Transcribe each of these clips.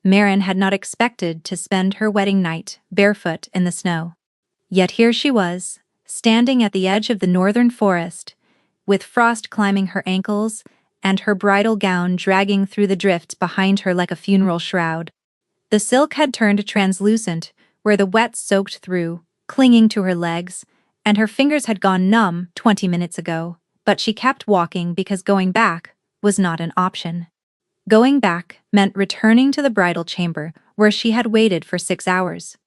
Marin had not expected to spend her wedding night barefoot in the snow. Yet here she was, standing at the edge of the northern forest, with frost climbing her ankles and her bridal gown dragging through the drifts behind her like a funeral shroud. The silk had turned translucent, where the wet soaked through, clinging to her legs, and her fingers had gone numb 20 minutes ago, but she kept walking because going back was not an option. Going back meant returning to the bridal chamber where she had waited for 6 hours.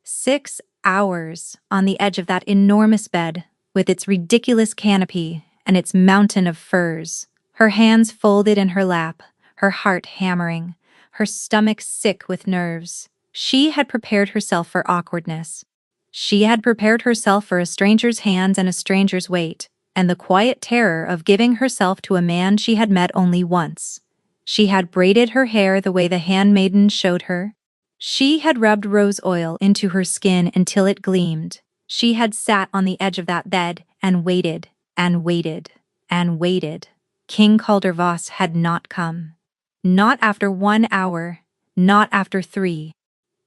6 hours on the edge of that enormous bed, with its ridiculous canopy and its mountain of furs, her hands folded in her lap, her heart hammering, her stomach sick with nerves. She had prepared herself for awkwardness. She had prepared herself for a stranger's hands and a stranger's weight, and the quiet terror of giving herself to a man she had met only once. She had braided her hair the way the handmaiden showed her. She had rubbed rose oil into her skin until it gleamed. She had sat on the edge of that bed and waited, and waited, and waited. King Caldervos had not come. Not after 1 hour, not after 3.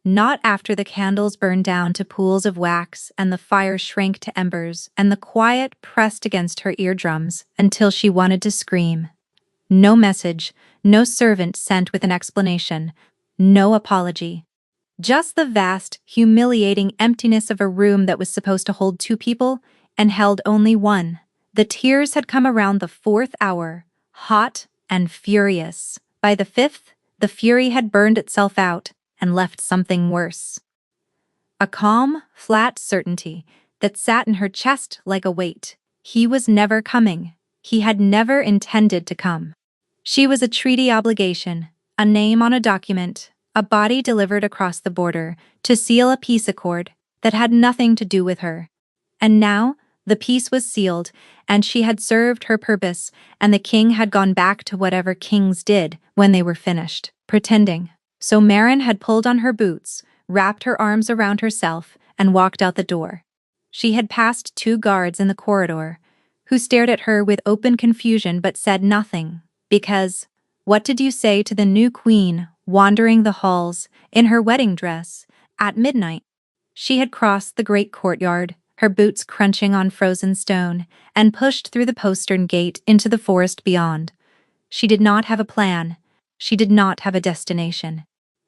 Not after the candles burned down to pools of wax and the fire shrank to embers and the quiet pressed against her eardrums until she wanted to scream. No message, no servant sent with an explanation, no apology. Just the vast, humiliating emptiness of a room that was supposed to hold 2 people and held only 1. The tears had come around the 4th hour, hot and furious. By the 5th, the fury had burned itself out and left something worse. A calm, flat certainty that sat in her chest like a weight. He was never coming. He had never intended to come. She was a treaty obligation, a name on a document, a body delivered across the border to seal a peace accord that had nothing to do with her. And now, the peace was sealed, and she had served her purpose, and the king had gone back to whatever kings did when they were finished, pretending. So Marin had pulled on her boots, wrapped her arms around herself, and walked out the door. She had passed 2 guards in the corridor, who stared at her with open confusion but said nothing, because, what did you say to the new queen wandering the halls in her wedding dress at midnight? She had crossed the great courtyard, her boots crunching on frozen stone, and pushed through the postern gate into the forest beyond. She did not have a plan. She did not have a destination.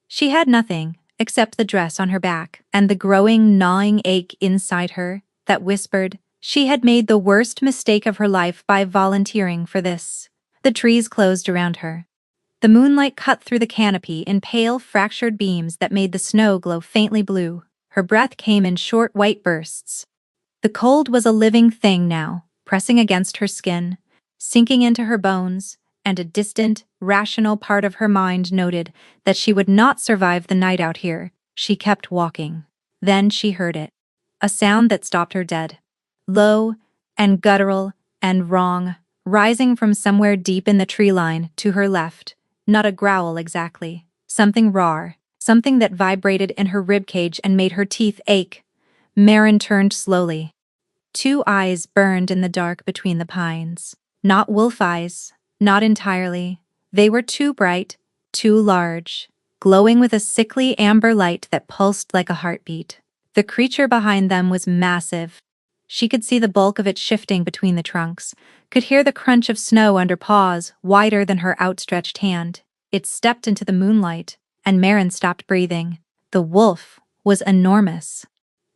She had nothing except the dress on her back and the growing, gnawing ache inside her that whispered she had made the worst mistake of her life by volunteering for this. The trees closed around her. The moonlight cut through the canopy in pale, fractured beams that made the snow glow faintly blue. Her breath came in short, white bursts. The cold was a living thing now, pressing against her skin, sinking into her bones, and a distant, rational part of her mind noted that she would not survive the night out here. She kept walking. Then she heard it. A sound that stopped her dead. Low and guttural and wrong, rising from somewhere deep in the tree line to her left. Not a growl exactly. Something raw, something that vibrated in her ribcage and made her teeth ache. Marin turned slowly. 2 eyes burned in the dark between the pines. Not wolf eyes, not entirely. They were too bright, too large, glowing with a sickly amber light that pulsed like a heartbeat. The creature behind them was massive. She could see the bulk of it shifting between the trunks, could hear the crunch of snow under paws wider than her outstretched hand. It stepped into the moonlight, and Marin stopped breathing. The wolf was enormous.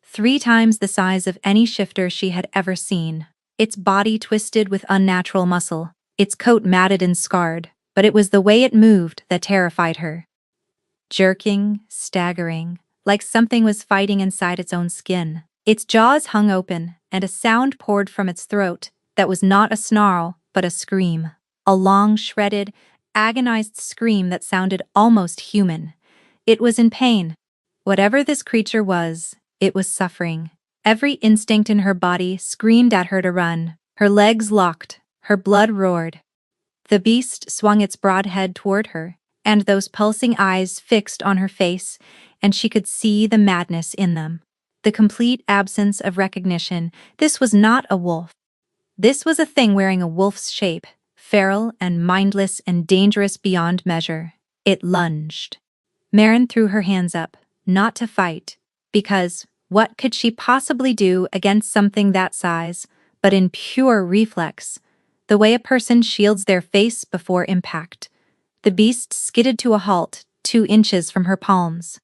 3 times the size of any shifter she had ever seen. Its body twisted with unnatural muscle, its coat matted and scarred, but it was the way it moved that terrified her. Jerking, staggering, like something was fighting inside its own skin. Its jaws hung open, and a sound poured from its throat that was not a snarl, but a scream. A long, shredded, agonized scream that sounded almost human. It was in pain. Whatever this creature was, it was suffering. Every instinct in her body screamed at her to run. Her legs locked, her blood roared. The beast swung its broad head toward her, and those pulsing eyes fixed on her face, and she could see the madness in them. The complete absence of recognition. This was not a wolf. This was a thing wearing a wolf's shape, feral and mindless and dangerous beyond measure. It lunged. Marin threw her hands up, not to fight, because what could she possibly do against something that size, but in pure reflex, the way a person shields their face before impact. The beast skidded to a halt, 2 inches from her palms.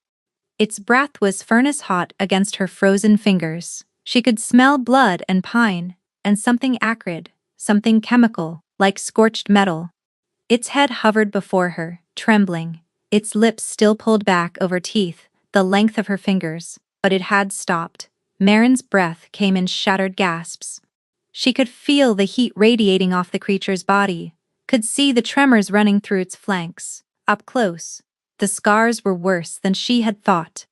Its breath was furnace hot against her frozen fingers. She could smell blood and pine, and something acrid, something chemical, like scorched metal. Its head hovered before her, trembling, its lips still pulled back over teeth, the length of her fingers, but it had stopped. Marin's breath came in shattered gasps. She could feel the heat radiating off the creature's body, could see the tremors running through its flanks. Up close, the scars were worse than she had thought.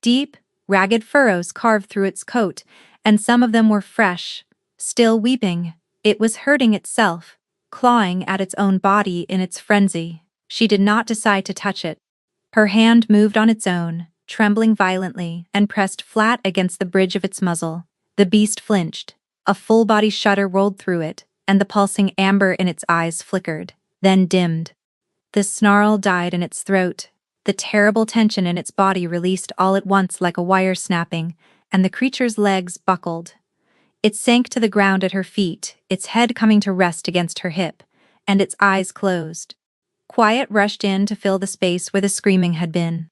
Deep, ragged furrows carved through its coat, and some of them were fresh, still weeping. It was hurting itself, clawing at its own body in its frenzy. She did not decide to touch it. Her hand moved on its own, trembling violently, and pressed flat against the bridge of its muzzle. The beast flinched. A full-body shudder rolled through it, and the pulsing amber in its eyes flickered, then dimmed. The snarl died in its throat. The terrible tension in its body released all at once like a wire snapping, and the creature's legs buckled. It sank to the ground at her feet, its head coming to rest against her hip, and its eyes closed. Quiet rushed in to fill the space where the screaming had been.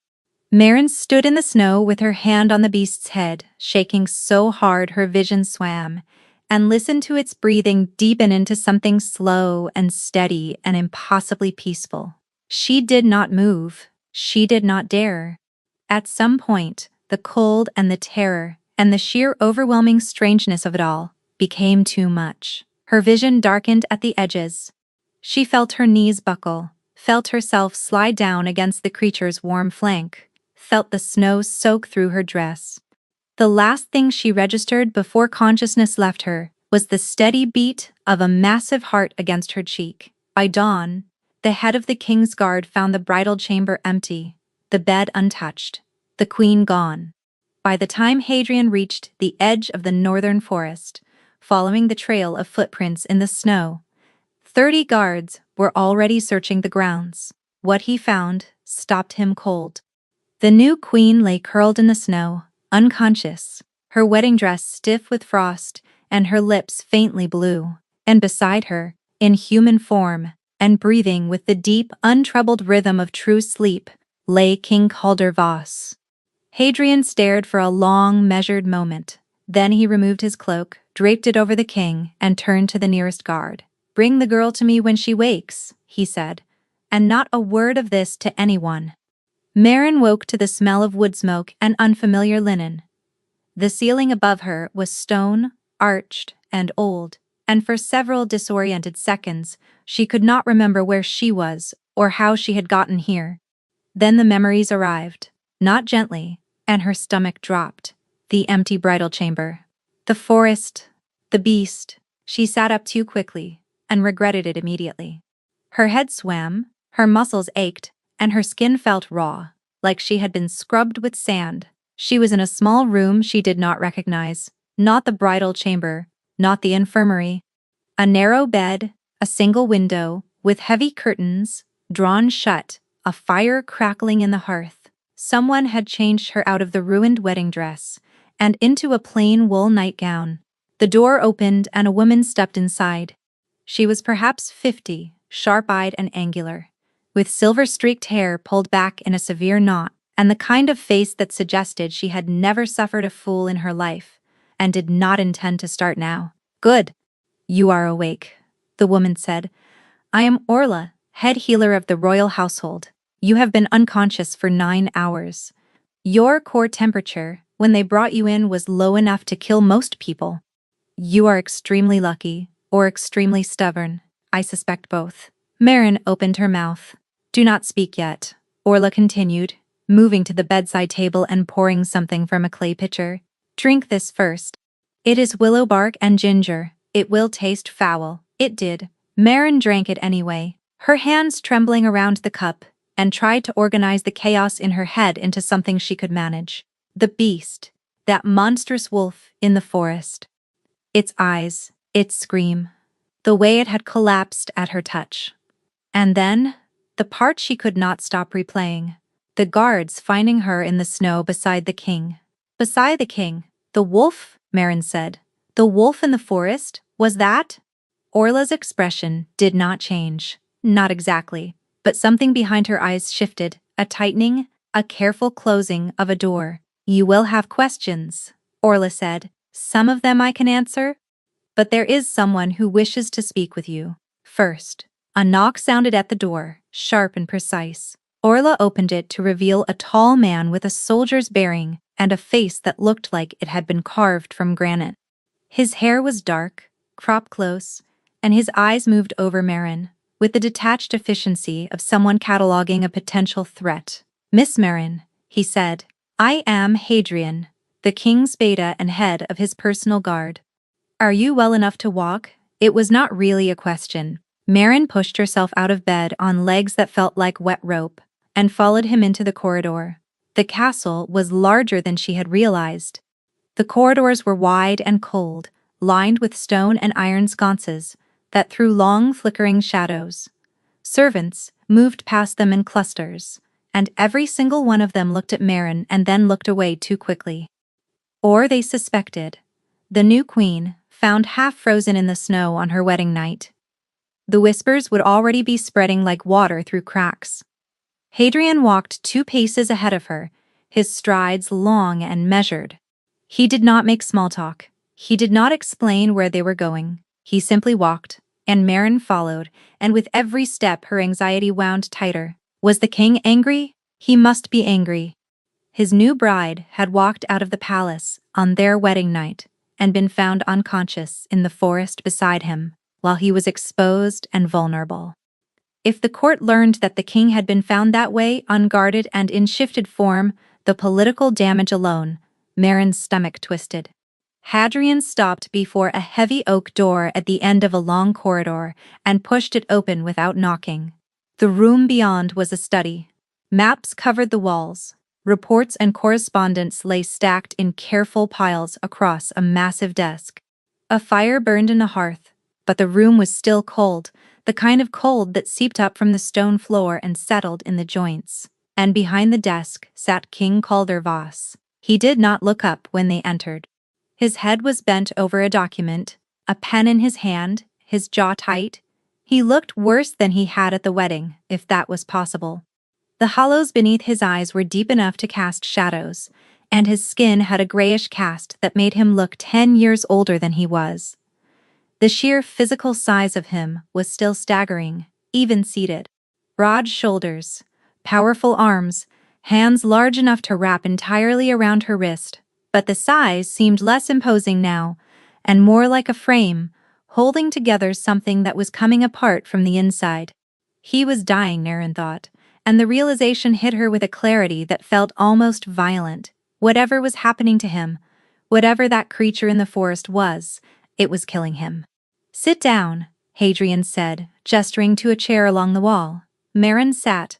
Marin stood in the snow with her hand on the beast's head, shaking so hard her vision swam, and listened to its breathing deepen into something slow and steady and impossibly peaceful. She did not move. She did not dare. At some point, the cold and the terror, and the sheer overwhelming strangeness of it all, became too much. Her vision darkened at the edges. She felt her knees buckle, felt herself slide down against the creature's warm flank, felt the snow soak through her dress. The last thing she registered before consciousness left her was the steady beat of a massive heart against her cheek. By dawn, the head of the king's guard found the bridal chamber empty, the bed untouched, the queen gone. By the time Hadrian reached the edge of the northern forest, following the trail of footprints in the snow, 30 guards were already searching the grounds. What he found stopped him cold. The new queen lay curled in the snow, unconscious, her wedding dress stiff with frost and her lips faintly blue, and beside her, in human form, and breathing with the deep, untroubled rhythm of true sleep, lay King Calder Voss. Hadrian stared for a long, measured moment. Then he removed his cloak, draped it over the king, and turned to the nearest guard. "Bring the girl to me when she wakes," he said, "and not a word of this to anyone." Marin woke to the smell of wood smoke and unfamiliar linen. The ceiling above her was stone, arched, and old, and for several disoriented seconds, she could not remember where she was or how she had gotten here. Then the memories arrived, not gently, and her stomach dropped. The empty bridal chamber. The forest. The beast. She sat up too quickly, and regretted it immediately. Her head swam, her muscles ached, and her skin felt raw, like she had been scrubbed with sand. She was in a small room she did not recognize, not the bridal chamber, not the infirmary. A narrow bed, a single window, with heavy curtains, drawn shut, a fire crackling in the hearth. Someone had changed her out of the ruined wedding dress, and into a plain wool nightgown. The door opened and a woman stepped inside. She was perhaps 50, sharp-eyed and angular, with silver-streaked hair pulled back in a severe knot, and the kind of face that suggested she had never suffered a fool in her life, and did not intend to start now. "Good. You are awake," the woman said. "I am Orla, head healer of the royal household. You have been unconscious for 9 hours. Your core temperature, when they brought you in, was low enough to kill most people. You are extremely lucky, or extremely stubborn. I suspect both." Marin opened her mouth. "Do not speak yet," Orla continued, moving to the bedside table and pouring something from a clay pitcher. "Drink this first. It is willow bark and ginger. It will taste foul." It did. Marin drank it anyway, her hands trembling around the cup, and tried to organize the chaos in her head into something she could manage. The beast, that monstrous wolf in the forest. Its eyes, its scream, the way it had collapsed at her touch. And then, the part she could not stop replaying. the guards finding her in the snow beside the king. Beside the king. The wolf, Marin said. The wolf in the forest, was that? Orla's expression did not change. Not exactly. But something behind her eyes shifted, a tightening, a careful closing of a door. You will have questions, Orla said. Some of them I can answer. But there is someone who wishes to speak with you. First. A knock sounded at the door, sharp and precise. Orla opened it to reveal a tall man with a soldier's bearing and a face that looked like it had been carved from granite. His hair was dark, cropped close, and his eyes moved over Marin, with the detached efficiency of someone cataloging a potential threat. Miss Marin, he said, I am Hadrian, the king's beta and head of his personal guard. Are you well enough to walk? It was not really a question. Marin pushed herself out of bed on legs that felt like wet rope, and followed him into the corridor. The castle was larger than she had realized. The corridors were wide and cold, lined with stone and iron sconces that threw long flickering shadows. Servants moved past them in clusters, and every single one of them looked at Marin and then looked away too quickly. Or they suspected. The new queen, found half frozen in the snow on her wedding night. The whispers would already be spreading like water through cracks. Hadrian walked 2 paces ahead of her, his strides long and measured. He did not make small talk. He did not explain where they were going. He simply walked, and Marin followed, and with every step her anxiety wound tighter. Was the king angry? He must be angry. His new bride had walked out of the palace on their wedding night and been found unconscious in the forest beside him, while he was exposed and vulnerable. If the court learned that the king had been found that way, unguarded and in shifted form, the political damage alone, Marin's stomach twisted. Hadrian stopped before a heavy oak door at the end of a long corridor and pushed it open without knocking. The room beyond was a study. Maps covered the walls. Reports and correspondence lay stacked in careful piles across a massive desk. A fire burned in a hearth, but the room was still cold, the kind of cold that seeped up from the stone floor and settled in the joints. And behind the desk sat King Calder Voss. He did not look up when they entered. His head was bent over a document, a pen in his hand, his jaw tight. He looked worse than he had at the wedding, if that was possible. The hollows beneath his eyes were deep enough to cast shadows, and his skin had a grayish cast that made him look 10 years older than he was. The sheer physical size of him was still staggering, even seated. Broad shoulders, powerful arms, hands large enough to wrap entirely around her wrist, but the size seemed less imposing now, and more like a frame, holding together something that was coming apart from the inside. He was dying, Marin thought, and the realization hit her with a clarity that felt almost violent. Whatever was happening to him, whatever that creature in the forest was, it was killing him. Sit down, Hadrian said, gesturing to a chair along the wall. Marin sat,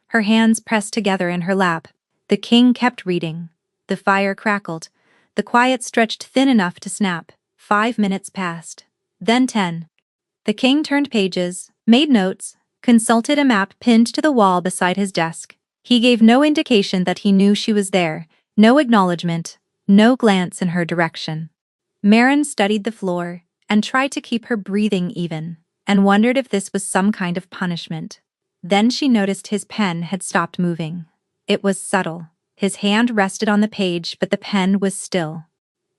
her hands pressed together in her lap. The king kept reading. The fire crackled. The quiet stretched thin enough to snap. 5 minutes passed. Then 10. The king turned pages, made notes, consulted a map pinned to the wall beside his desk. He gave no indication that he knew she was there, no acknowledgement, no glance in her direction. Marin studied the floor and tried to keep her breathing even, and wondered if this was some kind of punishment. Then she noticed his pen had stopped moving. It was subtle. His hand rested on the page, but the pen was still.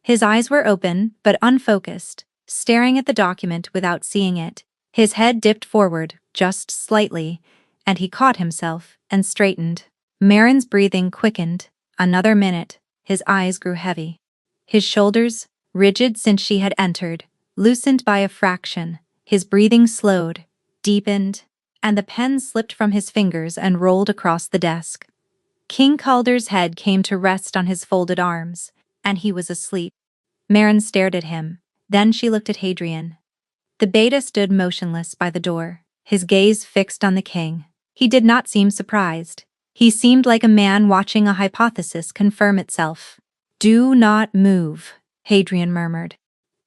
His eyes were open, but unfocused, staring at the document without seeing it. His head dipped forward, just slightly, and he caught himself and straightened. Marin's breathing quickened. Another minute, his eyes grew heavy. His shoulders, rigid since she had entered, loosened by a fraction. His breathing slowed, deepened, and the pen slipped from his fingers and rolled across the desk. King Calder's head came to rest on his folded arms, and he was asleep. Marin stared at him. Then she looked at Hadrian. The beta stood motionless by the door, his gaze fixed on the king. He did not seem surprised. He seemed like a man watching a hypothesis confirm itself. "Do not move," Hadrian murmured.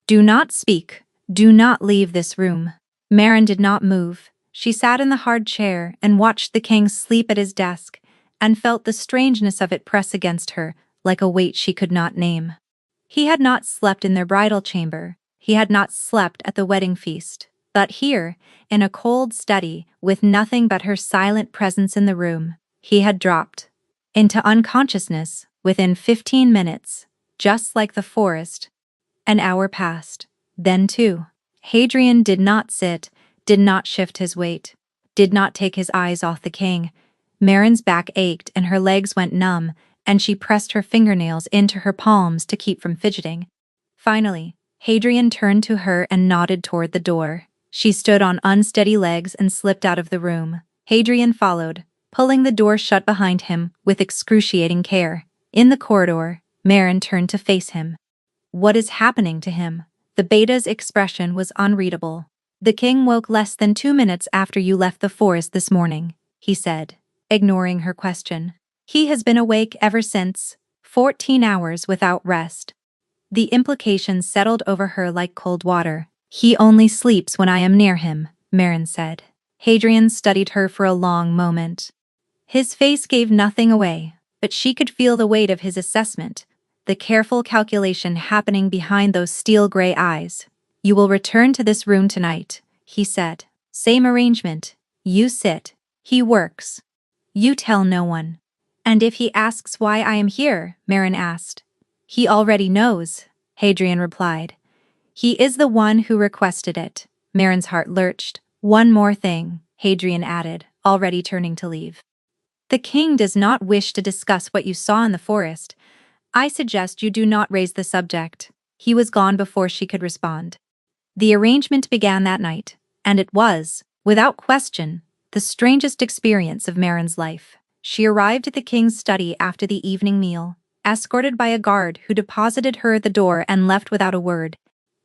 "Do not speak. Do not leave this room." Marin did not move. She sat in the hard chair and watched the king sleep at his desk, and felt the strangeness of it press against her like a weight she could not name. He had not slept in their bridal chamber, he had not slept at the wedding feast, but here, in a cold study, with nothing but her silent presence in the room, he had dropped into unconsciousness within 15 minutes, just like the forest. An hour passed. Then too. Hadrian did not sit, did not shift his weight, did not take his eyes off the king. Marin's back ached and her legs went numb, and she pressed her fingernails into her palms to keep from fidgeting. Finally, Hadrian turned to her and nodded toward the door. She stood on unsteady legs and slipped out of the room. Hadrian followed, pulling the door shut behind him with excruciating care. In the corridor, Marin turned to face him. What is happening to him? The beta's expression was unreadable. The king woke less than 2 minutes after you left the forest this morning, he said, ignoring her question. He has been awake ever since, 14 hours without rest. The implications settled over her like cold water. He only sleeps when I am near him, Marin said. Hadrian studied her for a long moment. His face gave nothing away, but she could feel the weight of his assessment, the careful calculation happening behind those steel-gray eyes. You will return to this room tonight, he said. Same arrangement. You sit. He works. You tell no one. And if he asks why I am here, Marin asked. He already knows, Hadrian replied. He is the one who requested it. Marin's heart lurched. One more thing, Hadrian added, already turning to leave. The king does not wish to discuss what you saw in the forest. I suggest you do not raise the subject. He was gone before she could respond. The arrangement began that night, and it was, without question, the strangest experience of Marin's life. She arrived at the king's study after the evening meal, escorted by a guard who deposited her at the door and left without a word.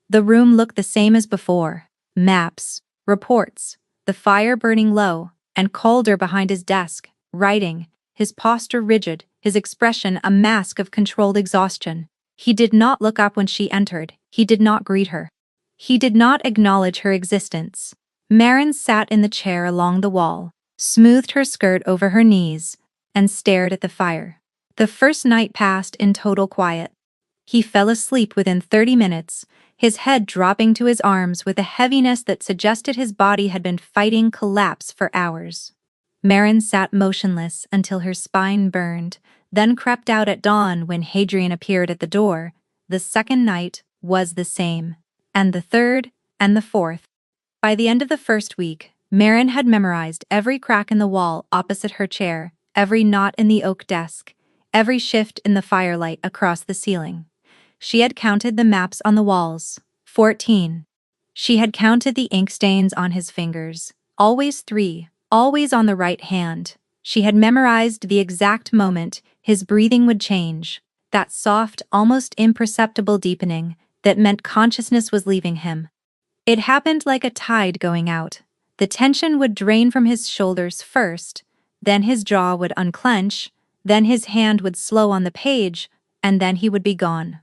The room looked the same as before. Maps, reports, the fire burning low, and Calder behind his desk, writing, his posture rigid, his expression a mask of controlled exhaustion. He did not look up when she entered, he did not greet her. He did not acknowledge her existence. Marin sat in the chair along the wall, smoothed her skirt over her knees, and stared at the fire. The first night passed in total quiet. He fell asleep within 30 minutes, his head dropping to his arms with a heaviness that suggested his body had been fighting collapse for hours. Marin sat motionless until her spine burned, then crept out at dawn when Hadrian appeared at the door. The second night was the same, and the third, and the fourth. By the end of the first week, Marin had memorized every crack in the wall opposite her chair, every knot in the oak desk, every shift in the firelight across the ceiling. She had counted the maps on the walls, 14. She had counted the ink stains on his fingers, always 3, always on the right hand. She had memorized the exact moment his breathing would change, that soft, almost imperceptible deepening that meant consciousness was leaving him. It happened like a tide going out. The tension would drain from his shoulders first, then his jaw would unclench, then his hand would slow on the page, and then he would be gone.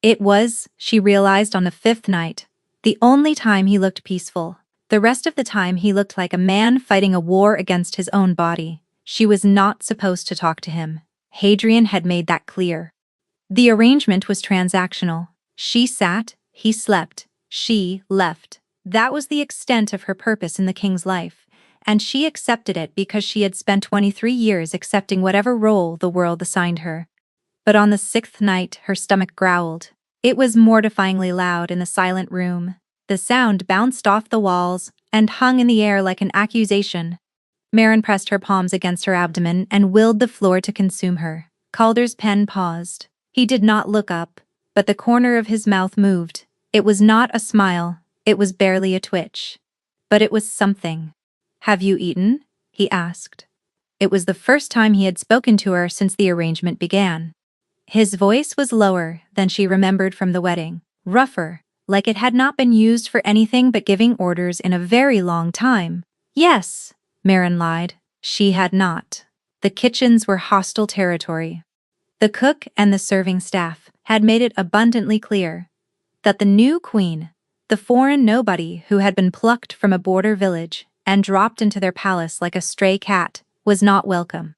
It was, she realized on the 5th night, the only time he looked peaceful. The rest of the time he looked like a man fighting a war against his own body. She was not supposed to talk to him. Hadrian had made that clear. The arrangement was transactional. She sat, he slept, she left. That was the extent of her purpose in the king's life, and she accepted it because she had spent 23 years accepting whatever role the world assigned her. But on the 6th night her stomach growled. It was mortifyingly loud in the silent room. The sound bounced off the walls and hung in the air like an accusation. Marin pressed her palms against her abdomen and willed the floor to consume her. Calder's pen paused. He did not look up, but the corner of his mouth moved. It was not a smile, it was barely a twitch. But it was something. Have you eaten? He asked. It was the first time he had spoken to her since the arrangement began. His voice was lower than she remembered from the wedding, rougher, like it had not been used for anything but giving orders in a very long time. Yes, Marin lied. She had not. The kitchens were hostile territory. The cook and the serving staff had made it abundantly clear that the new queen, the foreign nobody who had been plucked from a border village and dropped into their palace like a stray cat, was not welcome.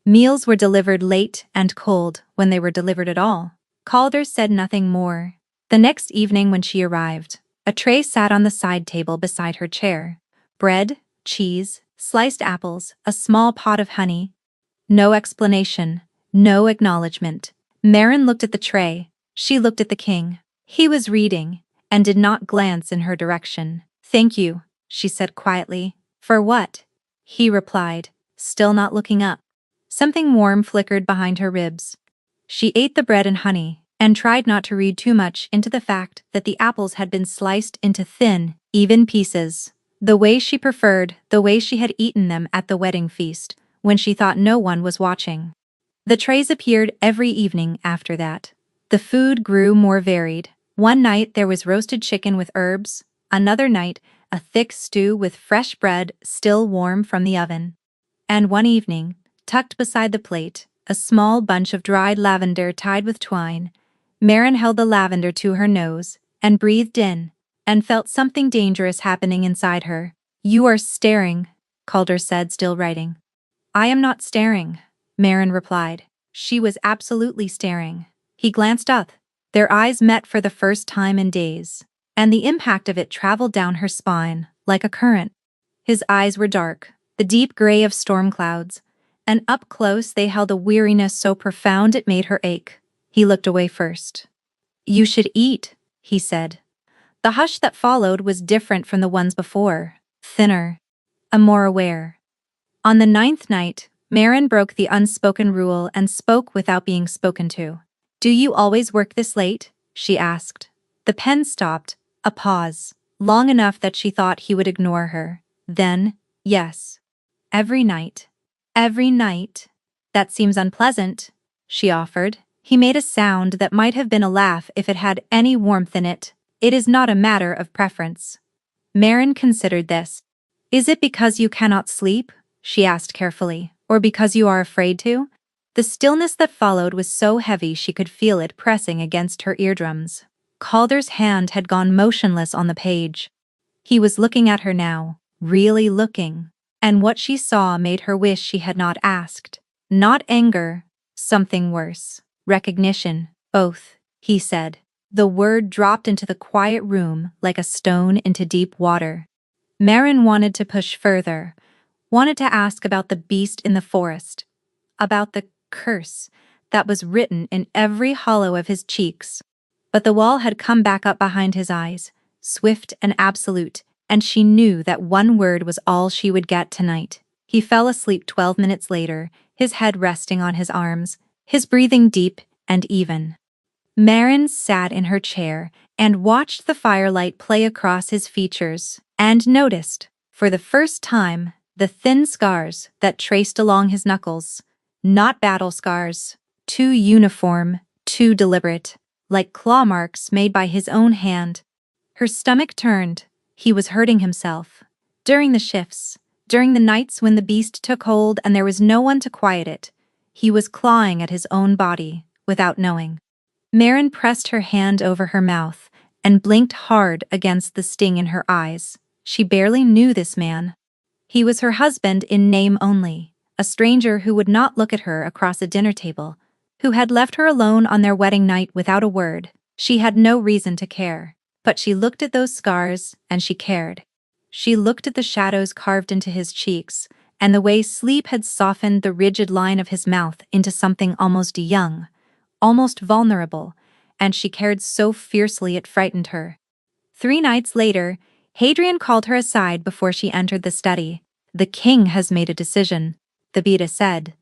Meals were delivered late and cold when they were delivered at all. Calder said nothing more. The next evening when she arrived, a tray sat on the side table beside her chair. Bread, cheese, sliced apples, a small pot of honey. No explanation, no acknowledgement. Marin looked at the tray. She looked at the king. He was reading, and did not glance in her direction. "Thank you," she said quietly. "For what?" he replied, still not looking up. Something warm flickered behind her ribs. She ate the bread and honey, and tried not to read too much into the fact that the apples had been sliced into thin, even pieces. The way she preferred, the way she had eaten them at the wedding feast, when she thought no one was watching. The trays appeared every evening after that. The food grew more varied. One night there was roasted chicken with herbs, another night a thick stew with fresh bread still warm from the oven. And one evening, tucked beside the plate, a small bunch of dried lavender tied with twine. Marin held the lavender to her nose, and breathed in, and felt something dangerous happening inside her. "You are staring," Calder said, still writing. "I am not staring," Marin replied. She was absolutely staring. He glanced up. Their eyes met for the first time in days, and the impact of it traveled down her spine, like a current. His eyes were dark, the deep gray of storm clouds, and up close they held a weariness so profound it made her ache. He looked away first. "You should eat," he said. The hush that followed was different from the ones before, thinner, and more aware. On the 9th night, Marin broke the unspoken rule and spoke without being spoken to. "Do you always work this late?" she asked. The pen stopped, a pause, long enough that she thought he would ignore her. Then, "Yes. Every night." "Every night? That seems unpleasant," she offered. He made a sound that might have been a laugh if it had any warmth in it. "It is not a matter of preference." Marin considered this. "Is it because you cannot sleep?" she asked carefully. "Or because you are afraid to?" The stillness that followed was so heavy she could feel it pressing against her eardrums. Calder's hand had gone motionless on the page. He was looking at her now, really looking, and what she saw made her wish she had not asked. Not anger, something worse. Recognition, both, he said. The word dropped into the quiet room like a stone into deep water. Marin wanted to push further, wanted to ask about the beast in the forest, about the curse that was written in every hollow of his cheeks. But the wall had come back up behind his eyes, swift and absolute, and she knew that one word was all she would get tonight. He fell asleep 12 minutes later, his head resting on his arms, his breathing deep and even. Marin sat in her chair and watched the firelight play across his features, and noticed, for the first time, the thin scars that traced along his knuckles. Not battle scars, too uniform, too deliberate, like claw marks made by his own hand. Her stomach turned. He was hurting himself. During the shifts, during the nights when the beast took hold and there was no one to quiet it, he was clawing at his own body, without knowing. Marin pressed her hand over her mouth and blinked hard against the sting in her eyes. She barely knew this man. He was her husband in name only, a stranger who would not look at her across a dinner table, who had left her alone on their wedding night without a word. She had no reason to care, but she looked at those scars and she cared. She looked at the shadows carved into his cheeks, and the way sleep had softened the rigid line of his mouth into something almost young, almost vulnerable, and she cared so fiercely it frightened her. 3 nights later, Hadrian called her aside before she entered the study. "The king has made a decision," the Beta said,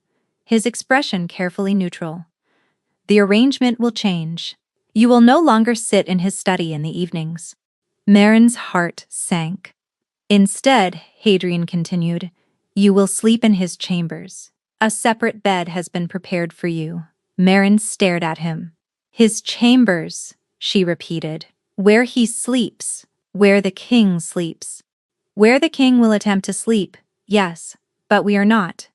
his expression carefully neutral. "The arrangement will change. You will no longer sit in his study in the evenings." Marin's heart sank. "Instead," Hadrian continued, "you will sleep in his chambers. A separate bed has been prepared for you." Marin stared at him. "His chambers," she repeated. "Where he sleeps, where the king sleeps." "Where the king will attempt to sleep, yes, but we are not.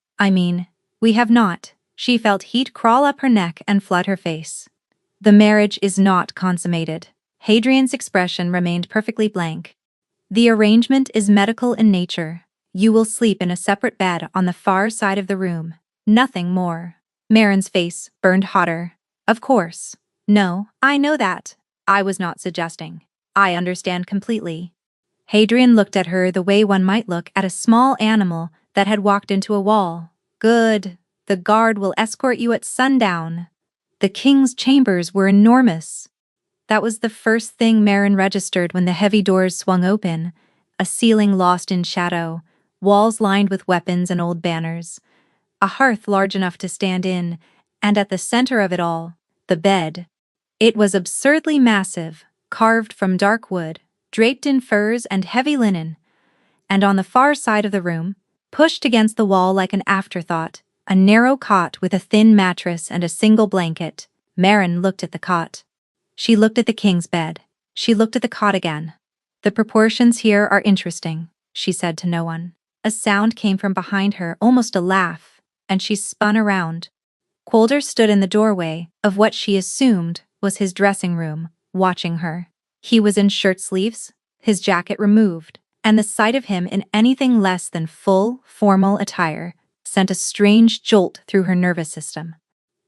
We have not." She felt heat crawl up her neck and flood her face. "The marriage is not consummated." Hadrian's expression remained perfectly blank. "The arrangement is medical in nature. You will sleep in a separate bed on the far side of the room. Nothing more. Marin's face burned hotter. Of course. No, I know that. I was not suggesting. I understand completely. Hadrian looked at her the way one might look at a small animal that had walked into a wall. Good. The guard will escort you at sundown. The king's chambers were enormous. That was the first thing Marin registered when the heavy doors swung open. A ceiling lost in shadow, walls lined with weapons and old banners, a hearth large enough to stand in, and at the center of it all, the bed. It was absurdly massive, carved from dark wood, draped in furs and heavy linen. And on the far side of the room, pushed against the wall like an afterthought, a narrow cot with a thin mattress and a single blanket. Marin looked at the cot. She looked at the king's bed. She looked at the cot again. The proportions here are interesting, she said to no one. A sound came from behind her, almost a laugh, and she spun around. Quolder stood in the doorway of what she assumed was his dressing room, watching her. He was in shirt sleeves, his jacket removed, and the sight of him in anything less than full, formal attire sent a strange jolt through her nervous system.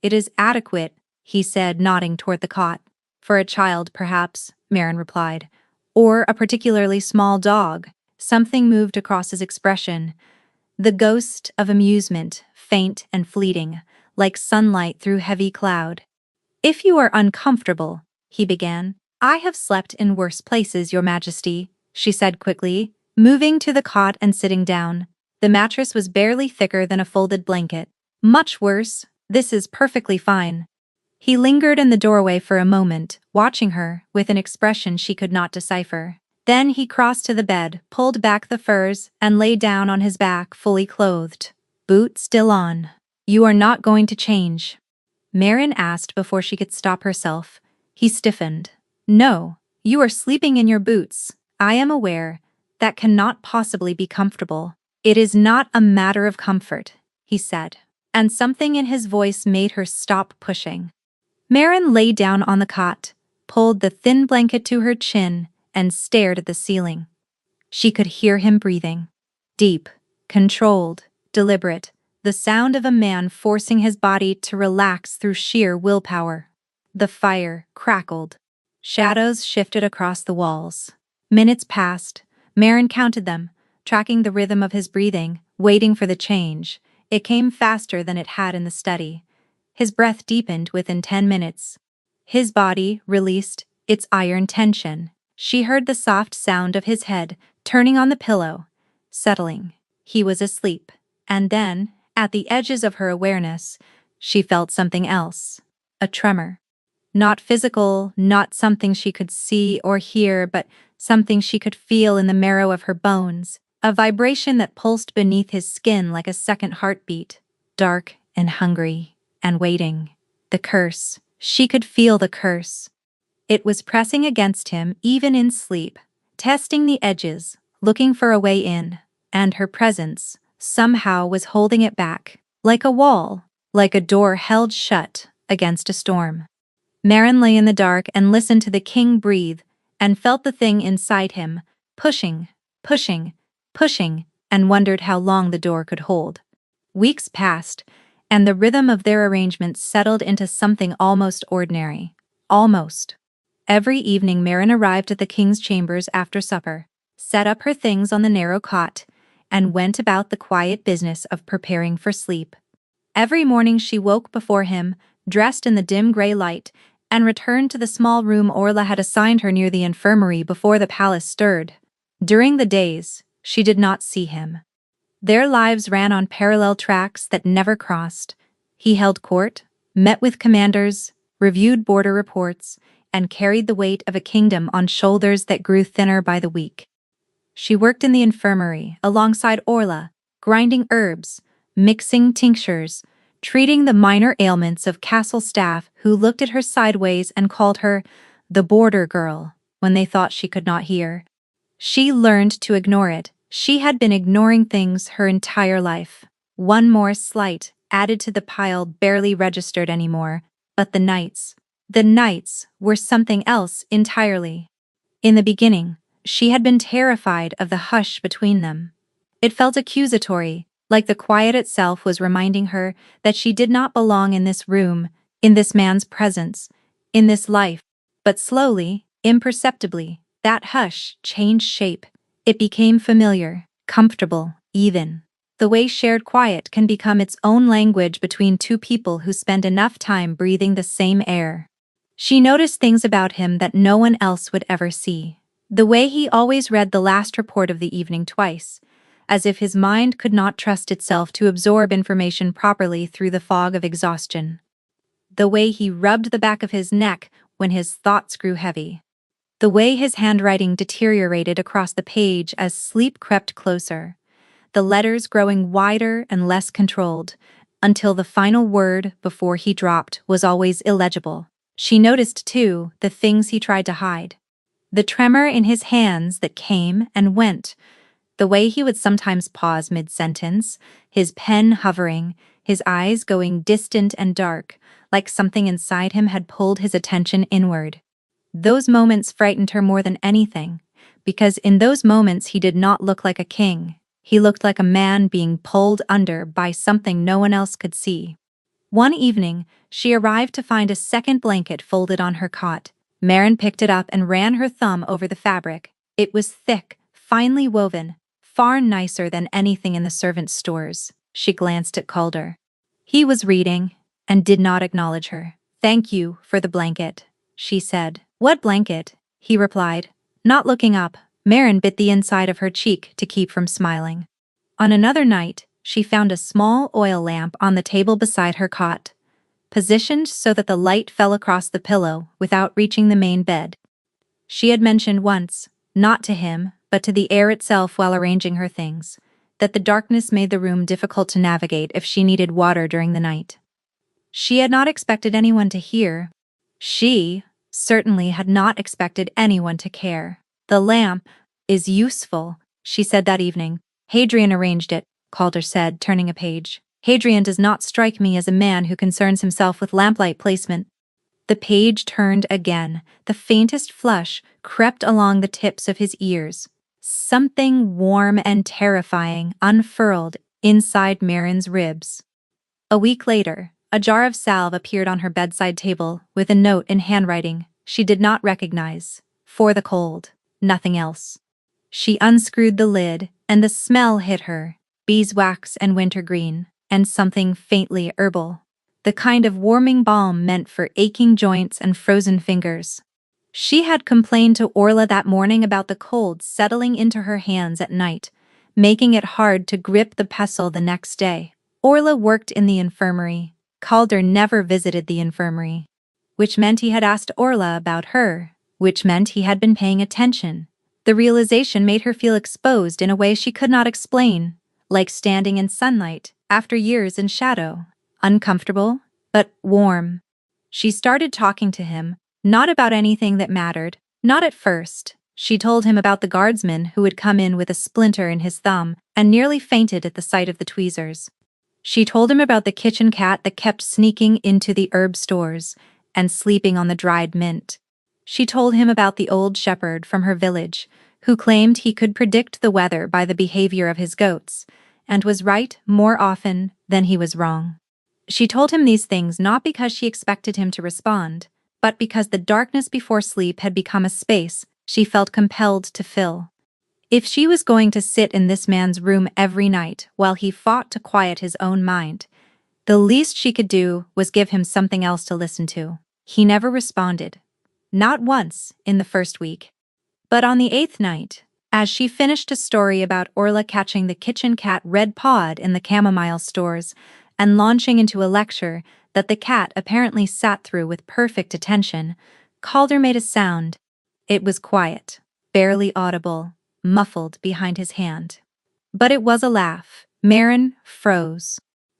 "It is adequate," he said, nodding toward the cot. "For a child, perhaps," Marin replied. "Or a particularly small dog." Something moved across his expression. The ghost of amusement, faint and fleeting, like sunlight through heavy cloud. "If you are uncomfortable," he began. "I have slept in worse places, Your Majesty," she said quickly, moving to the cot and sitting down. The mattress was barely thicker than a folded blanket. "Much worse. This is perfectly fine." He lingered in the doorway for a moment, watching her with an expression she could not decipher. Then he crossed to the bed, pulled back the furs, and lay down on his back, fully clothed. Boots still on. "You are not going to change?" Marin asked before she could stop herself. He stiffened. "No, you are sleeping in your boots. I am aware. That cannot possibly be comfortable." "It is not a matter of comfort," he said, and something in his voice made her stop pushing. Marin lay down on the cot, pulled the thin blanket to her chin, and stared at the ceiling. She could hear him breathing. Deep, controlled, deliberate, the sound of a man forcing his body to relax through sheer willpower. The fire crackled. Shadows shifted across the walls. Minutes passed. Marin counted them, tracking the rhythm of his breathing, waiting for the change. It came faster than it had in the study. His breath deepened within 10 minutes. His body released its iron tension. She heard the soft sound of his head turning on the pillow, settling. He was asleep. And then, at the edges of her awareness, she felt something else. A tremor. Not physical, not something she could see or hear, but something she could feel in the marrow of her bones. A vibration that pulsed beneath his skin like a second heartbeat. Dark and hungry and waiting. The curse. She could feel the curse. It was pressing against him even in sleep, testing the edges, looking for a way in, and her presence somehow was holding it back, like a wall, like a door held shut against a storm. Marin lay in the dark and listened to the king breathe and felt the thing inside him, pushing, pushing, pushing, and wondered how long the door could hold. Weeks passed, and the rhythm of their arrangement settled into something almost ordinary. Almost. Every evening Marin arrived at the king's chambers after supper, set up her things on the narrow cot, and went about the quiet business of preparing for sleep. Every morning she woke before him, dressed in the dim gray light, and returned to the small room Orla had assigned her near the infirmary before the palace stirred. During the days, she did not see him. Their lives ran on parallel tracks that never crossed. He held court, met with commanders, reviewed border reports, and carried the weight of a kingdom on shoulders that grew thinner by the week. She worked in the infirmary alongside Orla, grinding herbs, mixing tinctures, treating the minor ailments of castle staff who looked at her sideways and called her the border girl when they thought she could not hear. She learned to ignore it. She had been ignoring things her entire life. One more slight added to the pile barely registered anymore, but the nights were something else entirely. In the beginning, she had been terrified of the hush between them. It felt accusatory, like the quiet itself was reminding her that she did not belong in this room, in this man's presence, in this life. But slowly, imperceptibly, that hush changed shape. It became familiar, comfortable, even. The way shared quiet can become its own language between two people who spend enough time breathing the same air. She noticed things about him that no one else would ever see. The way he always read the last report of the evening twice, as if his mind could not trust itself to absorb information properly through the fog of exhaustion. The way he rubbed the back of his neck when his thoughts grew heavy. The way his handwriting deteriorated across the page as sleep crept closer, the letters growing wider and less controlled, until the final word before he dropped was always illegible. She noticed, too, the things he tried to hide. The tremor in his hands that came and went, the way he would sometimes pause mid-sentence, his pen hovering, his eyes going distant and dark, like something inside him had pulled his attention inward. Those moments frightened her more than anything, because in those moments he did not look like a king. He looked like a man being pulled under by something no one else could see. One evening, she arrived to find a second blanket folded on her cot. Maren picked it up and ran her thumb over the fabric. It was thick, finely woven, far nicer than anything in the servants' stores. She glanced at Calder. He was reading, and did not acknowledge her. "Thank you for the blanket," she said. "What blanket?" he replied. Not looking up, Maren bit the inside of her cheek to keep from smiling. On another night, she found a small oil lamp on the table beside her cot, positioned so that the light fell across the pillow without reaching the main bed. She had mentioned once, not to him, but to the air itself while arranging her things, that the darkness made the room difficult to navigate if she needed water during the night. She had not expected anyone to hear. She certainly had not expected anyone to care. "The lamp is useful," she said that evening. "Hadrian arranged it," Calder said, turning a page. "Hadrian does not strike me as a man who concerns himself with lamplight placement." The page turned again. The faintest flush crept along the tips of his ears. Something warm and terrifying unfurled inside Maren's ribs. A week later, a jar of salve appeared on her bedside table with a note in handwriting she did not recognize. "For the cold, nothing else." She unscrewed the lid, and the smell hit her, beeswax and wintergreen, and something faintly herbal. The kind of warming balm meant for aching joints and frozen fingers. She had complained to Orla that morning about the cold settling into her hands at night, making it hard to grip the pestle the next day. Orla worked in the infirmary. Calder never visited the infirmary, which meant he had asked Orla about her, which meant he had been paying attention. The realization made her feel exposed in a way she could not explain, like standing in sunlight after years in shadow. Uncomfortable, but warm. She started talking to him, not about anything that mattered, not at first. She told him about the guardsman who had come in with a splinter in his thumb and nearly fainted at the sight of the tweezers. She told him about the kitchen cat that kept sneaking into the herb stores and sleeping on the dried mint. She told him about the old shepherd from her village, who claimed he could predict the weather by the behavior of his goats, and was right more often than he was wrong. She told him these things not because she expected him to respond, but because the darkness before sleep had become a space she felt compelled to fill. If she was going to sit in this man's room every night while he fought to quiet his own mind, the least she could do was give him something else to listen to. He never responded. Not once in the first week. But on the 8th night, as she finished a story about Orla catching the kitchen cat red-pawed in the chamomile stores and launching into a lecture that the cat apparently sat through with perfect attention, Calder made a sound. It was quiet, barely audible, muffled behind his hand. But it was a laugh. Maren froze.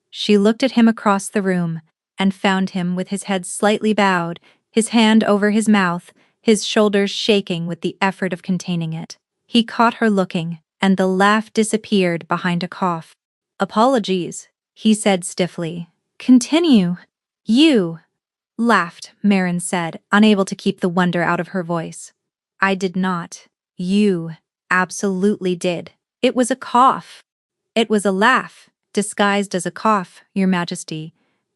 She looked at him across the room and found him with his head slightly bowed, his hand over his mouth, his shoulders shaking with the effort of containing it. He caught her looking, and the laugh disappeared behind a cough. "Apologies," he said stiffly. "Continue." "You laughed," Maren said, unable to keep the wonder out of her voice. "I did not. You absolutely did. It was a cough. It was a laugh, disguised as a cough, Your Majesty,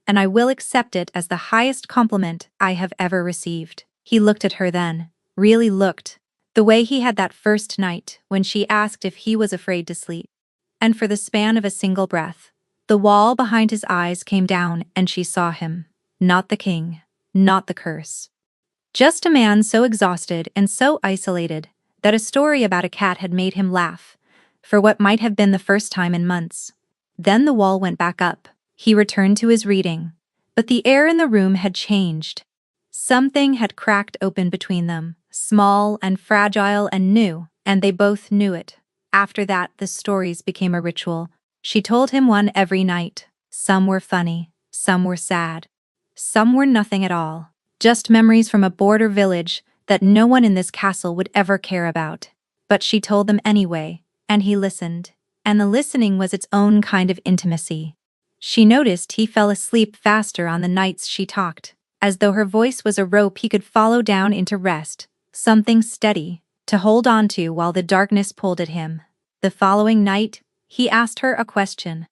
and I will accept it as the highest compliment I have ever received." He looked at her then, really looked, the way he had that first night when she asked if he was afraid to sleep. And for the span of a single breath, the wall behind his eyes came down and she saw him. Not the king, not the curse. Just a man so exhausted and so isolated that a story about a cat had made him laugh, for what might have been the first time in months. Then the wall went back up. He returned to his reading. But the air in the room had changed. Something had cracked open between them, small and fragile and new, and they both knew it. After that, the stories became a ritual. She told him one every night. Some were funny, some were sad. Some were nothing at all. Just memories from a border village that no one in this castle would ever care about. But she told them anyway, and he listened. And the listening was its own kind of intimacy. She noticed he fell asleep faster on the nights she talked, as though her voice was a rope he could follow down into rest, something steady, to hold on to while the darkness pulled at him. The following night, he asked her a question.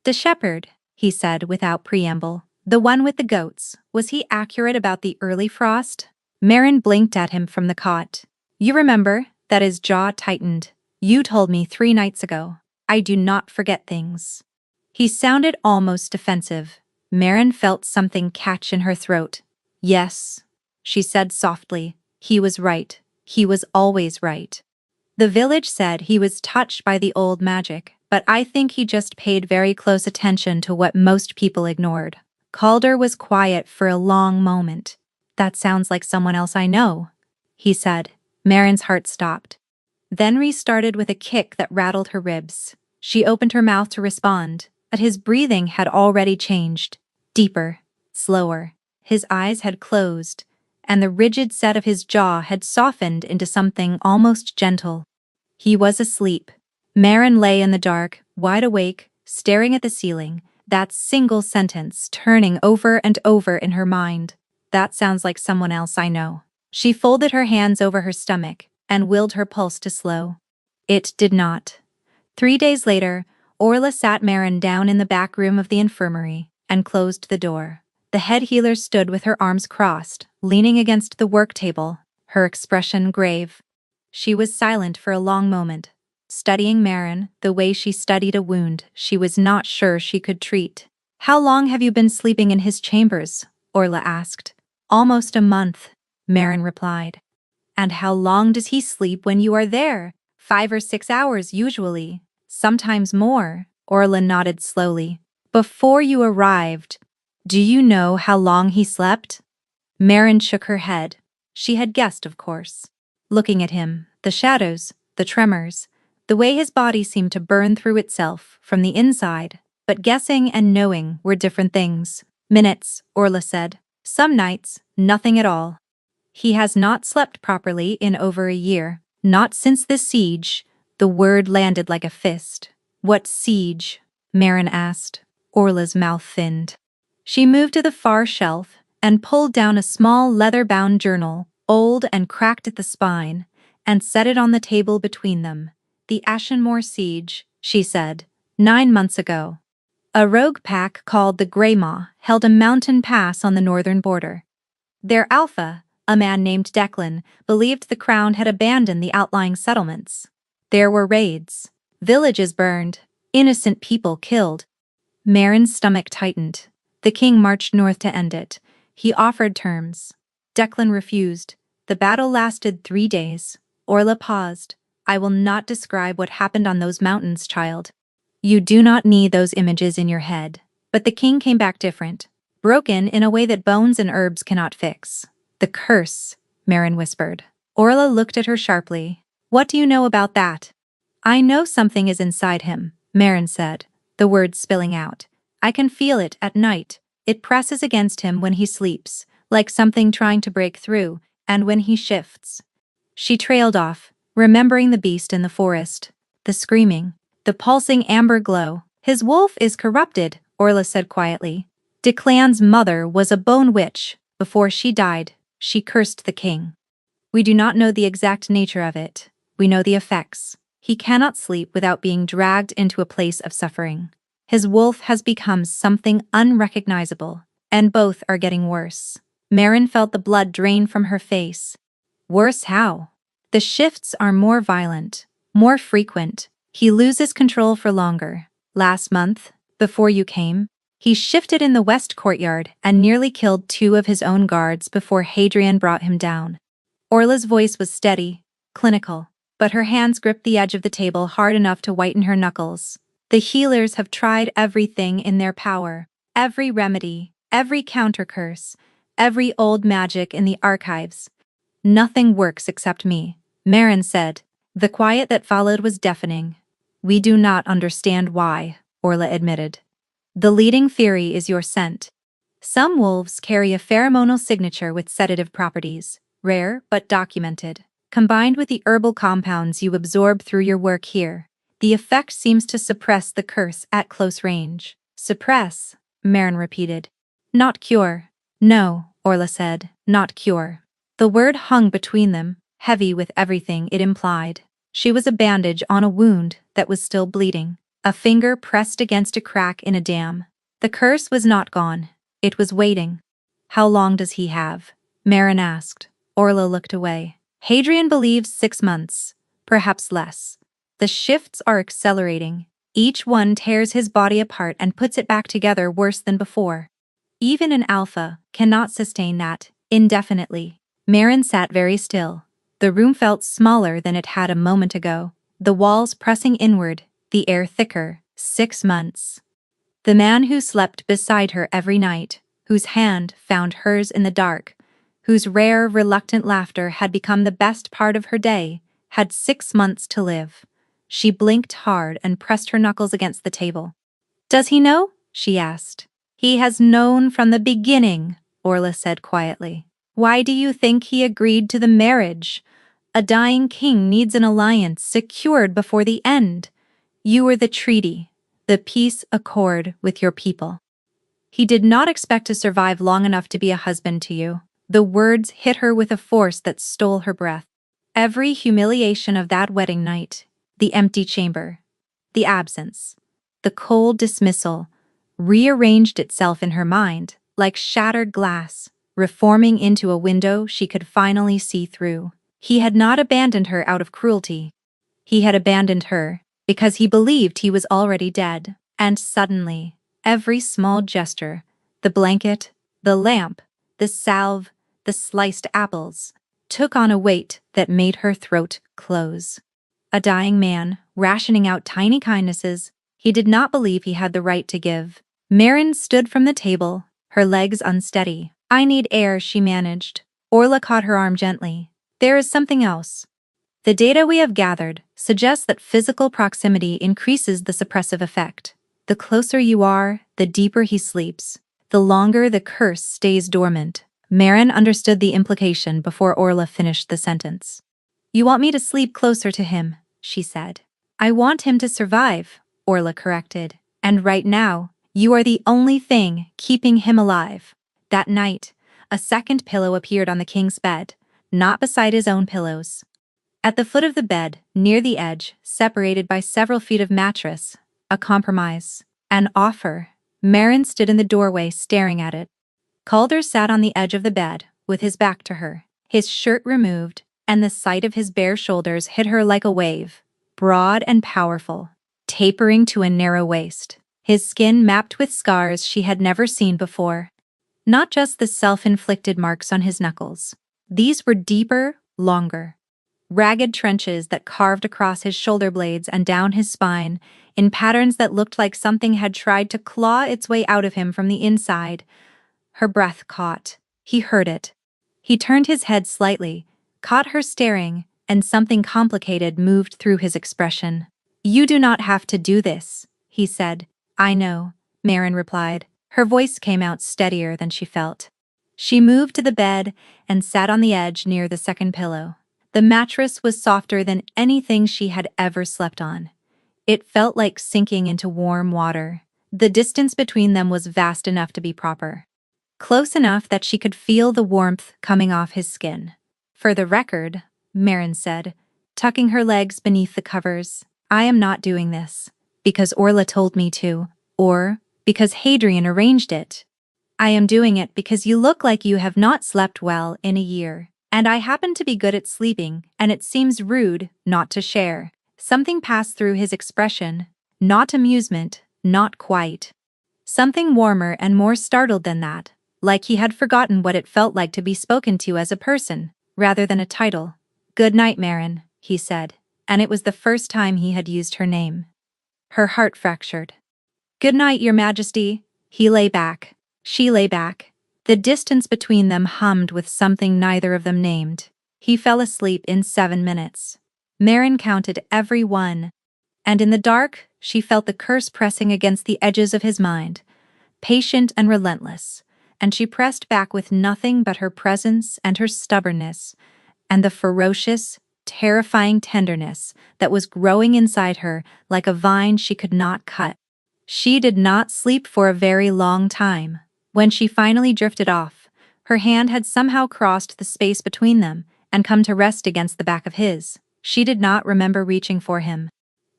"The shepherd," he said without preamble, "the one with the goats, was he accurate about the early frost?" Marin blinked at him from the cot. "You remember?" That his jaw tightened. "You told me 3 nights ago. I do not forget things." He sounded almost defensive. Marin felt something catch in her throat. "Yes," she said softly. "He was right. He was always right. The village said he was touched by the old magic, but I think he just paid very close attention to what most people ignored." Calder was quiet for a long moment. "That sounds like someone else I know," he said. Marin's heart stopped. Then restarted with a kick that rattled her ribs. She opened her mouth to respond, but his breathing had already changed. Deeper, slower. His eyes had closed, and the rigid set of his jaw had softened into something almost gentle. He was asleep. Marin lay in the dark, wide awake, staring at the ceiling, that single sentence turning over and over in her mind. "That sounds like someone else I know." She folded her hands over her stomach and willed her pulse to slow. It did not. 3 days later, Orla sat Marin down in the back room of the infirmary and closed the door. The head healer stood with her arms crossed, leaning against the work table, her expression grave. She was silent for a long moment, studying Marin the way she studied a wound she was not sure she could treat. "How long have you been sleeping in his chambers?" Orla asked. "Almost a month," Marin replied. "And how long does he sleep when you are there?" 5 or 6 hours usually, sometimes more," Orla nodded slowly. "Before you arrived, do you know how long he slept?" Marin shook her head. She had guessed, of course. Looking at him, the shadows, the tremors, the way his body seemed to burn through itself from the inside, but guessing and knowing were different things. "Minutes," Orla said. "Some nights, nothing at all. He has not slept properly in over a year. Not since the siege." The word landed like a fist. "What siege?" Marin asked. Orla's mouth thinned. She moved to the far shelf and pulled down a small leather-bound journal, old and cracked at the spine, and set it on the table between them. "The Ashenmoor siege," she said. 9 months ago. A rogue pack called the Greymaw held a mountain pass on the northern border. Their alpha, a man named Declan, believed the crown had abandoned the outlying settlements. There were raids. Villages burned. Innocent people killed. Marin's stomach tightened. The king marched north to end it. He offered terms. Declan refused. The battle lasted 3 days. Orla paused. "I will not describe what happened on those mountains, child. You do not need those images in your head." But the king came back different. Broken in a way that bones and herbs cannot fix. "The curse," Marin whispered. Orla looked at her sharply. "What do you know about that?" "I know something is inside him," Marin said, the words spilling out. "I can feel it at night. It presses against him when he sleeps, like something trying to break through, and when he shifts." She trailed off, remembering the beast in the forest. The screaming, the pulsing amber glow. "His wolf is corrupted," Orla said quietly. "Declan's mother was a bone witch. Before she died, she cursed the king. We do not know the exact nature of it. We know the effects. He cannot sleep without being dragged into a place of suffering. His wolf has become something unrecognizable, and both are getting worse. Marin felt the blood drain from her face. Worse how? The shifts are more violent, more frequent. He loses control for longer. Last month, before you came, he shifted in the west courtyard and nearly killed 2 of his own guards before Hadrian brought him down. Orla's voice was steady, clinical, but her hands gripped the edge of the table hard enough to whiten her knuckles. The healers have tried everything in their power, every remedy, every counter-curse, every old magic in the archives. Nothing works except me, Marin said. The quiet that followed was deafening. We do not understand why, Orla admitted. The leading theory is your scent. Some wolves carry a pheromonal signature with sedative properties, rare but documented. Combined with the herbal compounds you absorb through your work here, the effect seems to suppress the curse at close range. Suppress, Marin repeated. Not cure. No, Orla said, not cure. The word hung between them, heavy with everything it implied. She was a bandage on a wound that was still bleeding, a finger pressed against a crack in a dam. The curse was not gone. It was waiting. How long does he have? Marin asked. Orla looked away. Hadrian believes 6 months, perhaps less. The shifts are accelerating. Each one tears his body apart and puts it back together worse than before. Even an alpha cannot sustain that indefinitely. Marin sat very still. The room felt smaller than it had a moment ago, the walls pressing inward, the air thicker. 6 months. The man who slept beside her every night, whose hand found hers in the dark, whose rare, reluctant laughter had become the best part of her day, had 6 months to live. She blinked hard and pressed her knuckles against the table. Does he know? She asked. He has known from the beginning, Orla said quietly. Why do you think he agreed to the marriage? A dying king needs an alliance secured before the end. You were the treaty, the peace accord with your people. He did not expect to survive long enough to be a husband to you. The words hit her with a force that stole her breath. Every humiliation of that wedding night, the empty chamber, the absence, the cold dismissal, rearranged itself in her mind like shattered glass, reforming into a window she could finally see through. He had not abandoned her out of cruelty. He had abandoned her because he believed he was already dead. And suddenly, every small gesture, the blanket, the lamp, the salve, the sliced apples, took on a weight that made her throat close. A dying man, rationing out tiny kindnesses he did not believe he had the right to give. Marin stood from the table, her legs unsteady. I need air, she managed. Orla caught her arm gently. There is something else. The data we have gathered suggests that physical proximity increases the suppressive effect. The closer you are, the deeper he sleeps, the longer the curse stays dormant. Marin understood the implication before Orla finished the sentence. You want me to sleep closer to him, she said. I want him to survive, Orla corrected. And right now, you are the only thing keeping him alive. That night, a second pillow appeared on the king's bed, not beside his own pillows. At the foot of the bed, near the edge, separated by several feet of mattress, a compromise, an offer. Marin stood in the doorway staring at it. Calder sat on the edge of the bed, with his back to her, his shirt removed, and the sight of his bare shoulders hit her like a wave, broad and powerful, tapering to a narrow waist, his skin mapped with scars she had never seen before. Not just the self-inflicted marks on his knuckles. These were deeper, longer. Ragged trenches that carved across his shoulder blades and down his spine, in patterns that looked like something had tried to claw its way out of him from the inside. Her breath caught. He heard it. He turned his head slightly, caught her staring, and something complicated moved through his expression. You do not have to do this, he said. I know, Marin replied. Her voice came out steadier than she felt. She moved to the bed and sat on the edge near the second pillow. The mattress was softer than anything she had ever slept on. It felt like sinking into warm water. The distance between them was vast enough to be proper. Close enough that she could feel the warmth coming off his skin. For the record, Marin said, tucking her legs beneath the covers, I am not doing this because Orla told me to. or because Hadrian arranged it. I am doing it because you look like you have not slept well in a year, and I happen to be good at sleeping, and it seems rude not to share. Something passed through his expression, not amusement, not quite. Something warmer and more startled than that, like he had forgotten what it felt like to be spoken to as a person, rather than a title. "Good night, Marin," he said, and it was the first time he had used her name. Her heart fractured. "Good night, Your Majesty." He lay back. She lay back. The distance between them hummed with something neither of them named. He fell asleep in 7 minutes. Marin counted every one. And in the dark, she felt the curse pressing against the edges of his mind, patient and relentless, and she pressed back with nothing but her presence and her stubbornness, and the ferocious, terrifying tenderness that was growing inside her like a vine she could not cut. She did not sleep for a very long time. When she finally drifted off, her hand had somehow crossed the space between them and come to rest against the back of his. She did not remember reaching for him.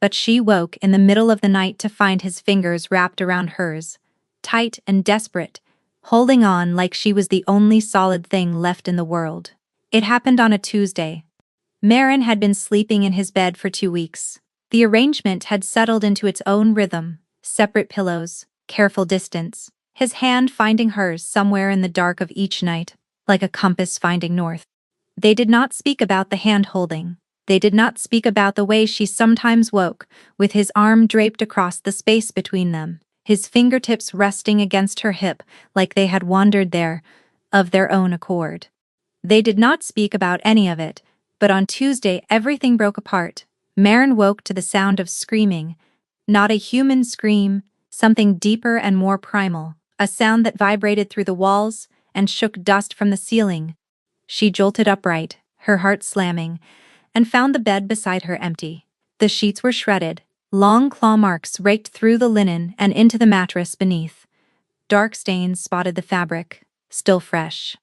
But she woke in the middle of the night to find his fingers wrapped around hers, tight and desperate, holding on like she was the only solid thing left in the world. It happened on a Tuesday. Marin had been sleeping in his bed for 2 weeks. The arrangement had settled into its own rhythm, separate pillows, careful distance, his hand finding hers somewhere in the dark of each night, like a compass finding north. They did not speak about the hand-holding. They did not speak about the way she sometimes woke, with his arm draped across the space between them, his fingertips resting against her hip like they had wandered there, of their own accord. They did not speak about any of it, but on Tuesday everything broke apart. Marin woke to the sound of screaming, not a human scream, something deeper and more primal, a sound that vibrated through the walls and shook dust from the ceiling. She jolted upright, her heart slamming, and found the bed beside her empty. The sheets were shredded, long claw marks raked through the linen and into the mattress beneath. Dark stains spotted the fabric, still fresh.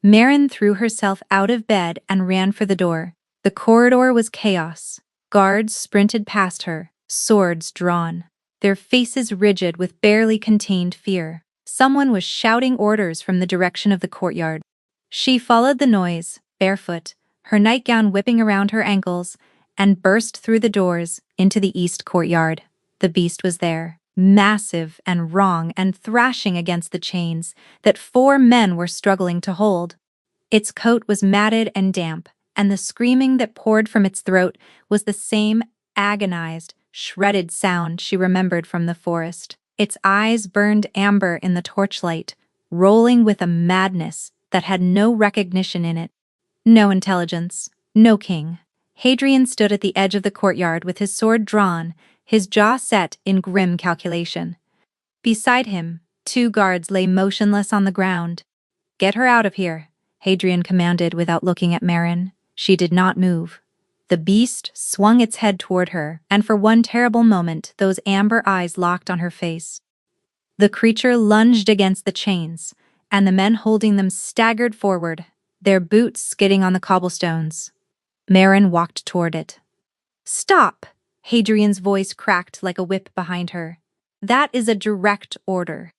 Marin threw herself out of bed and ran for the door. The corridor was chaos. Guards sprinted past her, swords drawn, their faces rigid with barely contained fear. Someone was shouting orders from the direction of the courtyard. She followed the noise, barefoot, her nightgown whipping around her ankles, and burst through the doors into the east courtyard. The beast was there, massive and wrong and thrashing against the chains that 4 men were struggling to hold. Its coat was matted and damp, and the screaming that poured from its throat was the same agonized, shredded sound she remembered from the forest. Its eyes burned amber in the torchlight, rolling with a madness that had no recognition in it. No intelligence, no king. Hadrian stood at the edge of the courtyard with his sword drawn, his jaw set in grim calculation. Beside him, 2 guards lay motionless on the ground. "Get her out of here," Hadrian commanded without looking at Marin. She did not move. The beast swung its head toward her, and for one terrible moment those amber eyes locked on her face. The creature lunged against the chains, and the men holding them staggered forward, their boots skidding on the cobblestones. Marin walked toward it. "Stop!" Hadrian's voice cracked like a whip behind her. "That is a direct order."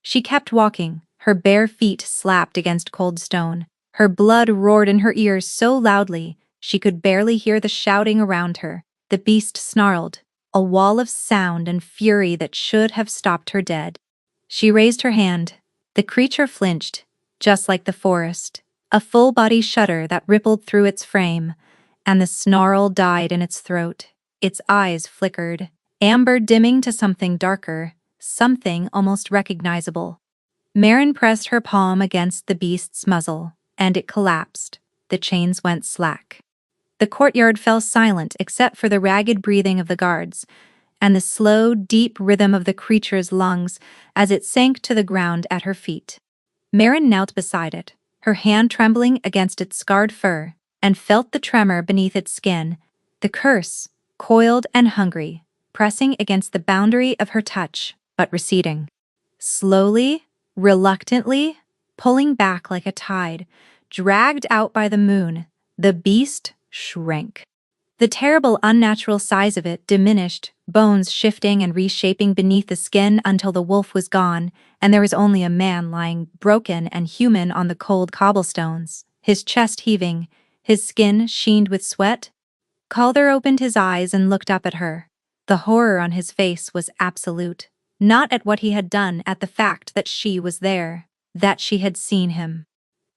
She kept walking, her bare feet slapped against cold stone. Her blood roared in her ears so loudly she could barely hear the shouting around her. The beast snarled, a wall of sound and fury that should have stopped her dead. She raised her hand. The creature flinched, just like the forest, a full-body shudder that rippled through its frame, and the snarl died in its throat. Its eyes flickered, amber dimming to something darker, something almost recognizable. Marin pressed her palm against the beast's muzzle, and it collapsed. The chains went slack. The courtyard fell silent except for the ragged breathing of the guards, and the slow, deep rhythm of the creature's lungs as it sank to the ground at her feet. Marin knelt beside it, her hand trembling against its scarred fur, and felt the tremor beneath its skin, the curse, coiled and hungry, pressing against the boundary of her touch, but receding. Slowly, reluctantly, pulling back like a tide, dragged out by the moon, the beast shrank. The terrible unnatural size of it diminished, bones shifting and reshaping beneath the skin until the wolf was gone, and there was only a man lying broken and human on the cold cobblestones, his chest heaving, his skin sheened with sweat. Calder opened his eyes and looked up at her. The horror on his face was absolute, not at what he had done, at the fact that she was there, that she had seen him,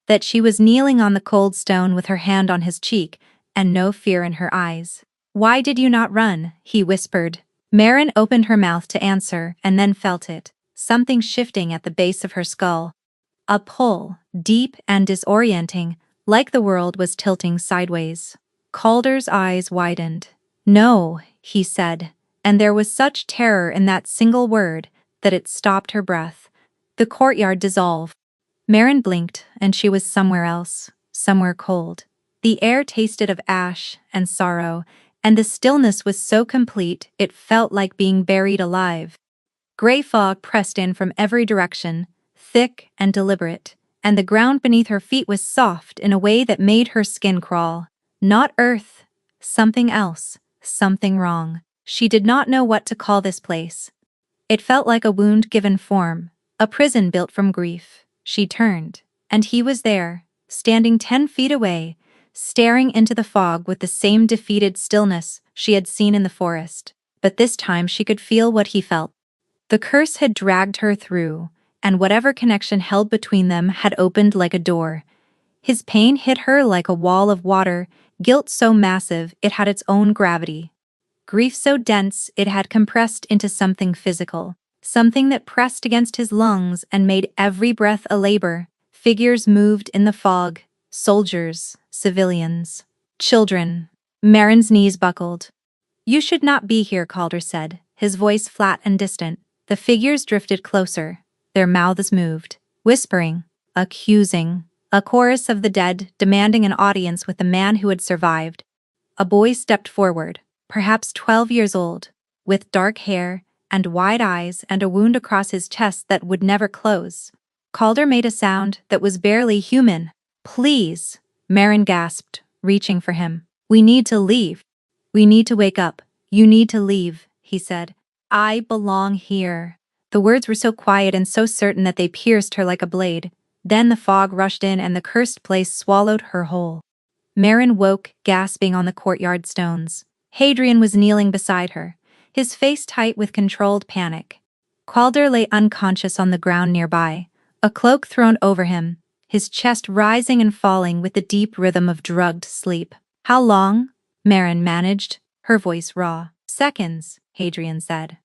that she was kneeling on the cold stone with her hand on his cheek, and no fear in her eyes. "Why did you not run?" he whispered. Marin opened her mouth to answer and then felt it, something shifting at the base of her skull. A pull, deep and disorienting, like the world was tilting sideways. Calder's eyes widened. "No," he said, and there was such terror in that single word that it stopped her breath. The courtyard dissolved. Marin blinked, and she was somewhere else, somewhere cold. The air tasted of ash and sorrow, and the stillness was so complete it felt like being buried alive. Gray fog pressed in from every direction, thick and deliberate, and the ground beneath her feet was soft in a way that made her skin crawl. Not earth, something else, something wrong. She did not know what to call this place. It felt like a wound given form, a prison built from grief. She turned, and he was there, standing 10 feet away, staring into the fog with the same defeated stillness she had seen in the forest. But this time she could feel what he felt. The curse had dragged her through, and whatever connection held between them had opened like a door. His pain hit her like a wall of water, guilt so massive it had its own gravity. Grief so dense it had compressed into something physical, something that pressed against his lungs and made every breath a labor. Figures moved in the fog, soldiers, civilians, children. Marin's knees buckled. "You should not be here," Calder said, his voice flat and distant. The figures drifted closer, their mouths moved, whispering, accusing, a chorus of the dead demanding an audience with the man who had survived. A boy stepped forward, perhaps 12 years old, with dark hair and wide eyes and a wound across his chest that would never close. Calder made a sound that was barely human. "Please," Marin gasped, reaching for him. "We need to leave. We need to wake up. You need to leave," he said. "I belong here." The words were so quiet and so certain that they pierced her like a blade. Then the fog rushed in and the cursed place swallowed her whole. Marin woke, gasping on the courtyard stones. Hadrian was kneeling beside her, his face tight with controlled panic. Calder lay unconscious on the ground nearby, a cloak thrown over him, his chest rising and falling with the deep rhythm of drugged sleep. "How long?" Marin managed, her voice raw. "Seconds," Hadrian said.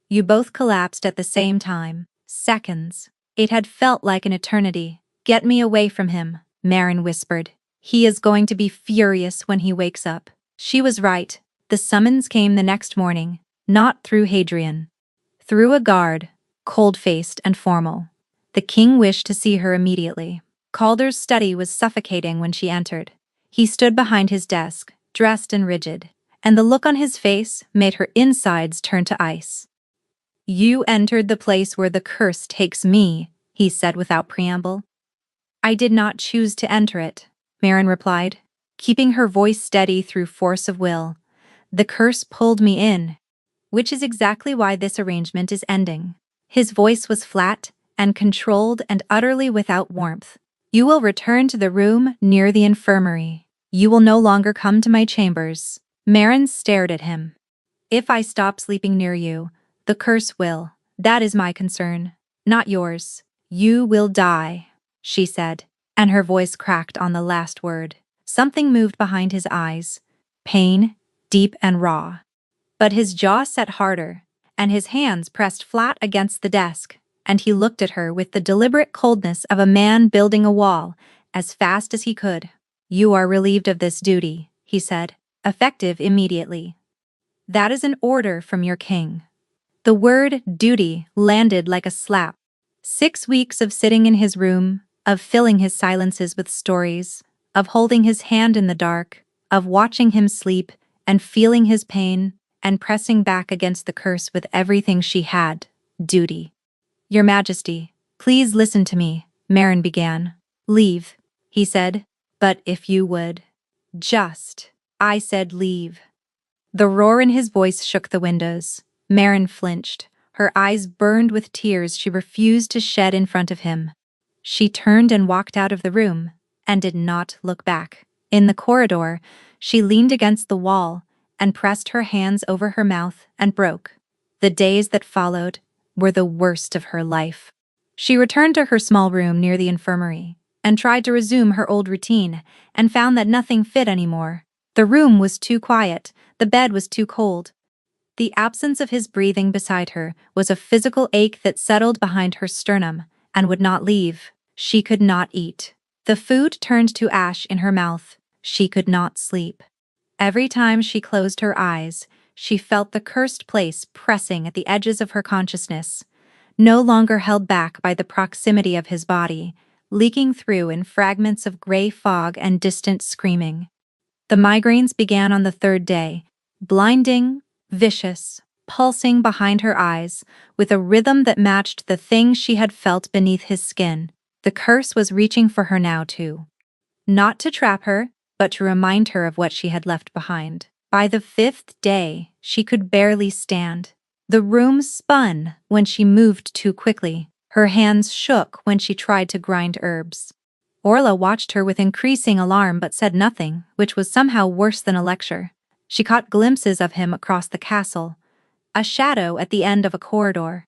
You both collapsed at the same time. Seconds. It had felt like an eternity. "Get me away from him," Marin whispered. "He is going to be furious when he wakes up." She was right. The summons came the next morning, not through Hadrian. Through a guard, cold-faced and formal. The king wished to see her immediately. Calder's study was suffocating when she entered. He stood behind his desk, dressed and rigid, and the look on his face made her insides turn to ice. "You entered the place where the curse takes me," he said without preamble. "I did not choose to enter it," Marin replied, keeping her voice steady through force of will. "The curse pulled me in, which is exactly why this arrangement is ending." His voice was flat and controlled and utterly without warmth. "You will return to the room near the infirmary. You will no longer come to my chambers." Marin stared at him. "If I stop sleeping near you, the curse will. That is my concern, not yours. You will die," she said, and her voice cracked on the last word. Something moved behind his eyes, pain, deep and raw. But his jaw set harder, and his hands pressed flat against the desk, and he looked at her with the deliberate coldness of a man building a wall, as fast as he could. "You are relieved of this duty," he said, effective immediately. "That is an order from your king." The word duty landed like a slap. 6 weeks of sitting in his room, of filling his silences with stories, of holding his hand in the dark, of watching him sleep and feeling his pain and pressing back against the curse with everything she had. Duty. "Your Majesty, please listen to me," Marin began. "Leave," he said. "But if you would. Just." "I said leave." The roar in his voice shook the windows. Marin flinched. Her eyes burned with tears she refused to shed in front of him. She turned and walked out of the room, and did not look back. In the corridor, she leaned against the wall and pressed her hands over her mouth and broke. The days that followed were the worst of her life. She returned to her small room near the infirmary and tried to resume her old routine and found that nothing fit anymore. The room was too quiet, the bed was too cold. The absence of his breathing beside her was a physical ache that settled behind her sternum and would not leave. She could not eat. The food turned to ash in her mouth. She could not sleep. Every time she closed her eyes, she felt the cursed place pressing at the edges of her consciousness, no longer held back by the proximity of his body, leaking through in fragments of gray fog and distant screaming. The migraines began on the third day, blinding, vicious, pulsing behind her eyes, with a rhythm that matched the thing she had felt beneath his skin. The curse was reaching for her now, too. Not to trap her, but to remind her of what she had left behind. By the fifth day, she could barely stand. The room spun when she moved too quickly. Her hands shook when she tried to grind herbs. Orla watched her with increasing alarm but said nothing, which was somehow worse than a lecture. She caught glimpses of him across the castle, a shadow at the end of a corridor,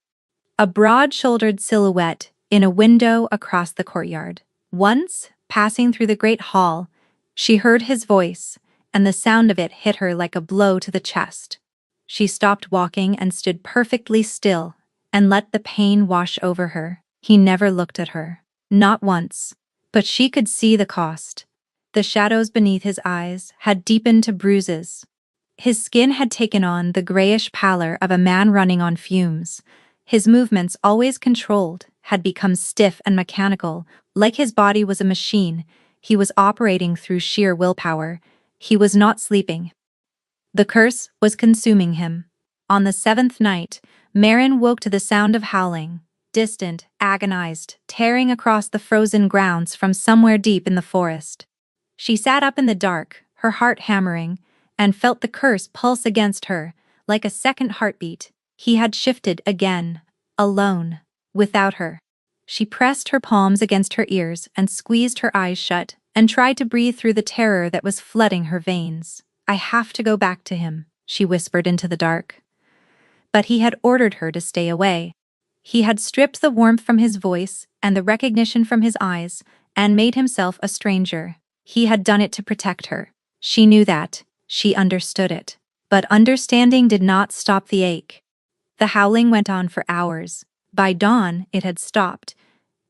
a broad-shouldered silhouette in a window across the courtyard. Once, passing through the great hall, she heard his voice, and the sound of it hit her like a blow to the chest. She stopped walking and stood perfectly still and let the pain wash over her. He never looked at her. Not once. But she could see the cost. The shadows beneath his eyes had deepened to bruises. His skin had taken on the grayish pallor of a man running on fumes. His movements, always controlled, had become stiff and mechanical, like his body was a machine. He was operating through sheer willpower. He was not sleeping. The curse was consuming him. On the seventh night, Marin woke to the sound of howling, distant, agonized, tearing across the frozen grounds from somewhere deep in the forest. She sat up in the dark, her heart hammering, and felt the curse pulse against her, like a second heartbeat. He had shifted again, alone, without her. She pressed her palms against her ears and squeezed her eyes shut, and tried to breathe through the terror that was flooding her veins. "I have to go back to him," she whispered into the dark. But he had ordered her to stay away. He had stripped the warmth from his voice and the recognition from his eyes, and made himself a stranger. He had done it to protect her. She knew that. She understood it. But understanding did not stop the ache. The howling went on for hours. By dawn, it had stopped.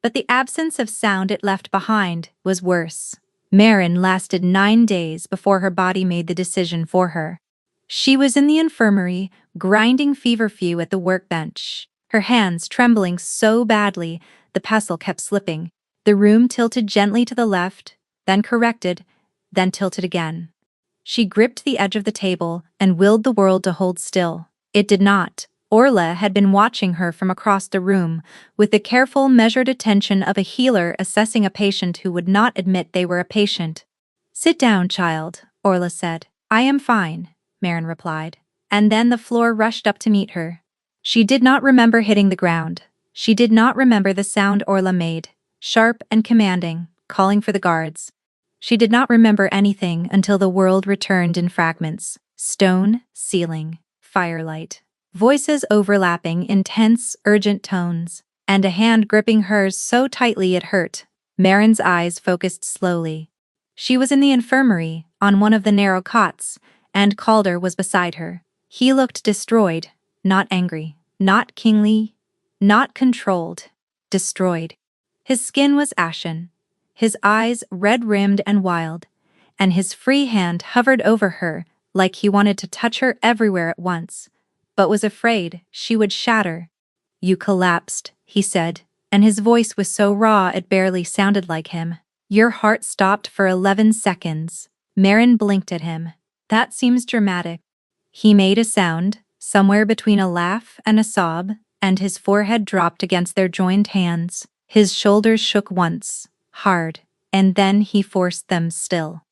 But the absence of sound it left behind was worse. Marin lasted 9 days before her body made the decision for her. She was in the infirmary, grinding feverfew at the workbench. Her hands trembling so badly, the pestle kept slipping. The room tilted gently to the left, then corrected, then tilted again. She gripped the edge of the table and willed the world to hold still. It did not. Orla had been watching her from across the room, with the careful, measured attention of a healer assessing a patient who would not admit they were a patient. "Sit down, child," Orla said. "I am fine," Marin replied. And then the floor rushed up to meet her. She did not remember hitting the ground. She did not remember the sound Orla made, sharp and commanding, calling for the guards. She did not remember anything until the world returned in fragments. Stone, ceiling, firelight. Voices overlapping in tense, urgent tones, and a hand gripping hers so tightly it hurt. Marin's eyes focused slowly. She was in the infirmary, on one of the narrow cots, and Calder was beside her. He looked destroyed, not angry, not kingly, not controlled. Destroyed. His skin was ashen, his eyes red-rimmed and wild, and his free hand hovered over her like he wanted to touch her everywhere at once, but was afraid she would shatter. "You collapsed," he said, and his voice was so raw it barely sounded like him. "Your heart stopped for 11 seconds. Marin blinked at him. "That seems dramatic." He made a sound, somewhere between a laugh and a sob, and his forehead dropped against their joined hands. His shoulders shook once, hard, and then he forced them still.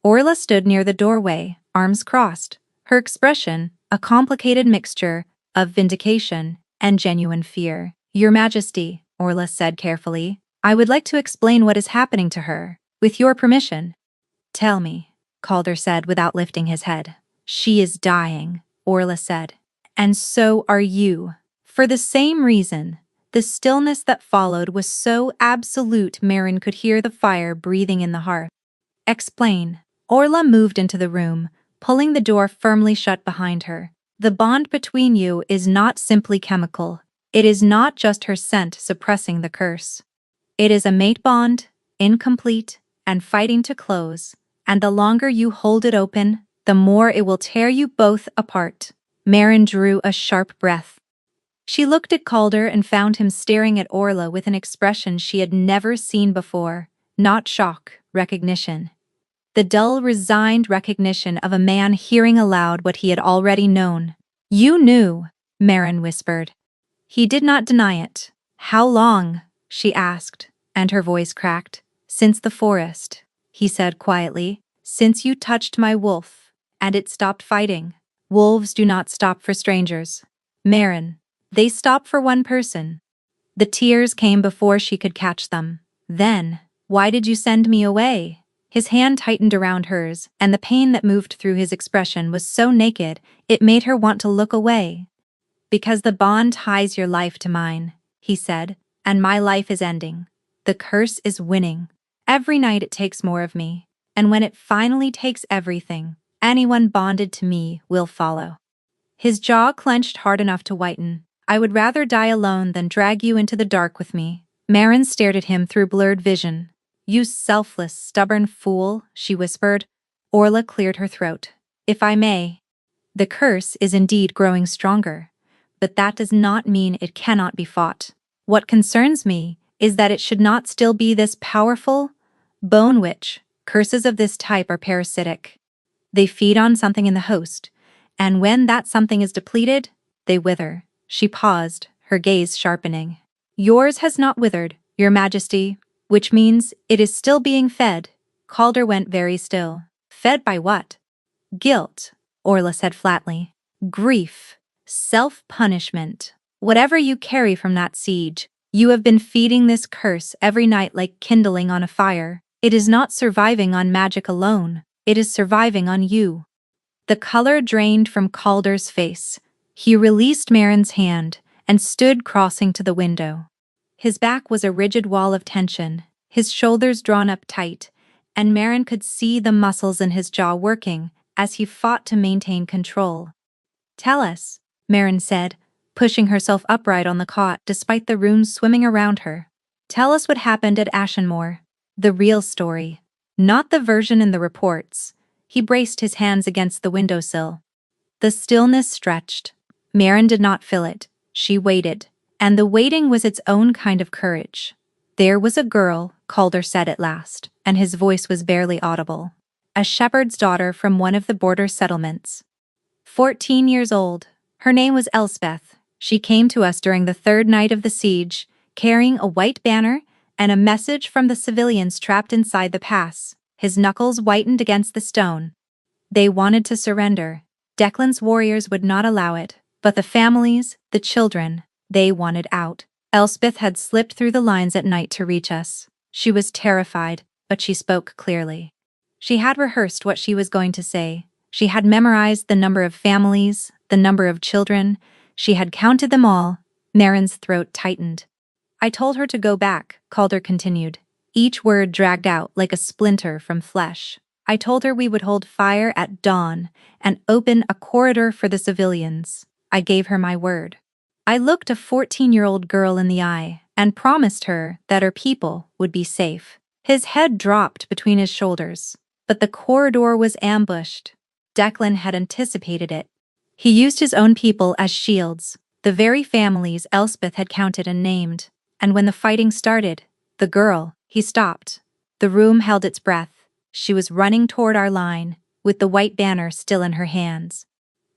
Orla stood near the doorway, arms crossed, her expression a complicated mixture of vindication and genuine fear. "Your Majesty," Orla said carefully, "I would like to explain what is happening to her, with your permission." "Tell me," Calder said without lifting his head. "She is dying," Orla said. "And so are you." For the same reason, the stillness that followed was so absolute Marin could hear the fire breathing in the hearth. "Explain." Orla moved into the room, pulling the door firmly shut behind her. "The bond between you is not simply chemical. It is not just her scent suppressing the curse. It is a mate bond, incomplete, and fighting to close, and the longer you hold it open, the more it will tear you both apart." Marin drew a sharp breath. She looked at Calder and found him staring at Orla with an expression she had never seen before, not shock, recognition. The dull, resigned recognition of a man hearing aloud what he had already known. "You knew," Marin whispered. He did not deny it. "How long?" she asked, and her voice cracked. "Since the forest," he said quietly. "Since you touched my wolf, and it stopped fighting. Wolves do not stop for strangers, Marin. They stop for one person." The tears came before she could catch them. "Then, why did you send me away?" His hand tightened around hers, and the pain that moved through his expression was so naked it made her want to look away. "Because the bond ties your life to mine," he said, "and my life is ending. The curse is winning. Every night it takes more of me, and when it finally takes everything, anyone bonded to me will follow." His jaw clenched hard enough to whiten. "I would rather die alone than drag you into the dark with me." Marin stared at him through blurred vision. "You selfless, stubborn fool," she whispered. Orla cleared her throat. "If I may. The curse is indeed growing stronger, but that does not mean it cannot be fought. What concerns me is that it should not still be this powerful. Bone witch, curses of this type are parasitic. They feed on something in the host, and when that something is depleted, they wither." She paused, her gaze sharpening. "Yours has not withered, Your Majesty, which means it is still being fed." Calder went very still. "Fed by what?" "Guilt," Orla said flatly. "Grief. Self-punishment. Whatever you carry from that siege, you have been feeding this curse every night like kindling on a fire. It is not surviving on magic alone, it is surviving on you." The color drained from Calder's face. He released Marin's hand and stood crossing to the window. His back was a rigid wall of tension, his shoulders drawn up tight, and Marin could see the muscles in his jaw working as he fought to maintain control. "Tell us," Marin said, pushing herself upright on the cot despite the runes swimming around her. "Tell us what happened at Ashenmoor. The real story, not the version in the reports." He braced his hands against the windowsill. The stillness stretched. Marin did not fill it. She waited, and the waiting was its own kind of courage. "There was a girl," Calder said at last, and his voice was barely audible. "A shepherd's daughter from one of the border settlements. 14 years old. Her name was Elspeth. She came to us during the third night of the siege, carrying a white banner and a message from the civilians trapped inside the pass." His knuckles whitened against the stone. "They wanted to surrender. Declan's warriors would not allow it, but the families, the children, they wanted out. Elspeth had slipped through the lines at night to reach us. She was terrified, but she spoke clearly. She had rehearsed what she was going to say. She had memorized the number of families, the number of children. She had counted them all." Marin's throat tightened. "I told her to go back," Calder continued, each word dragged out like a splinter from flesh. "I told her we would hold fire at dawn and open a corridor for the civilians. I gave her my word. I looked a 14-year-old girl in the eye and promised her that her people would be safe." His head dropped between his shoulders. But the corridor was ambushed. Declan had anticipated it. He used his own people as shields, the very families Elspeth had counted and named. And when the fighting started, the girl, he stopped. The room held its breath. She was running toward our line, with the white banner still in her hands.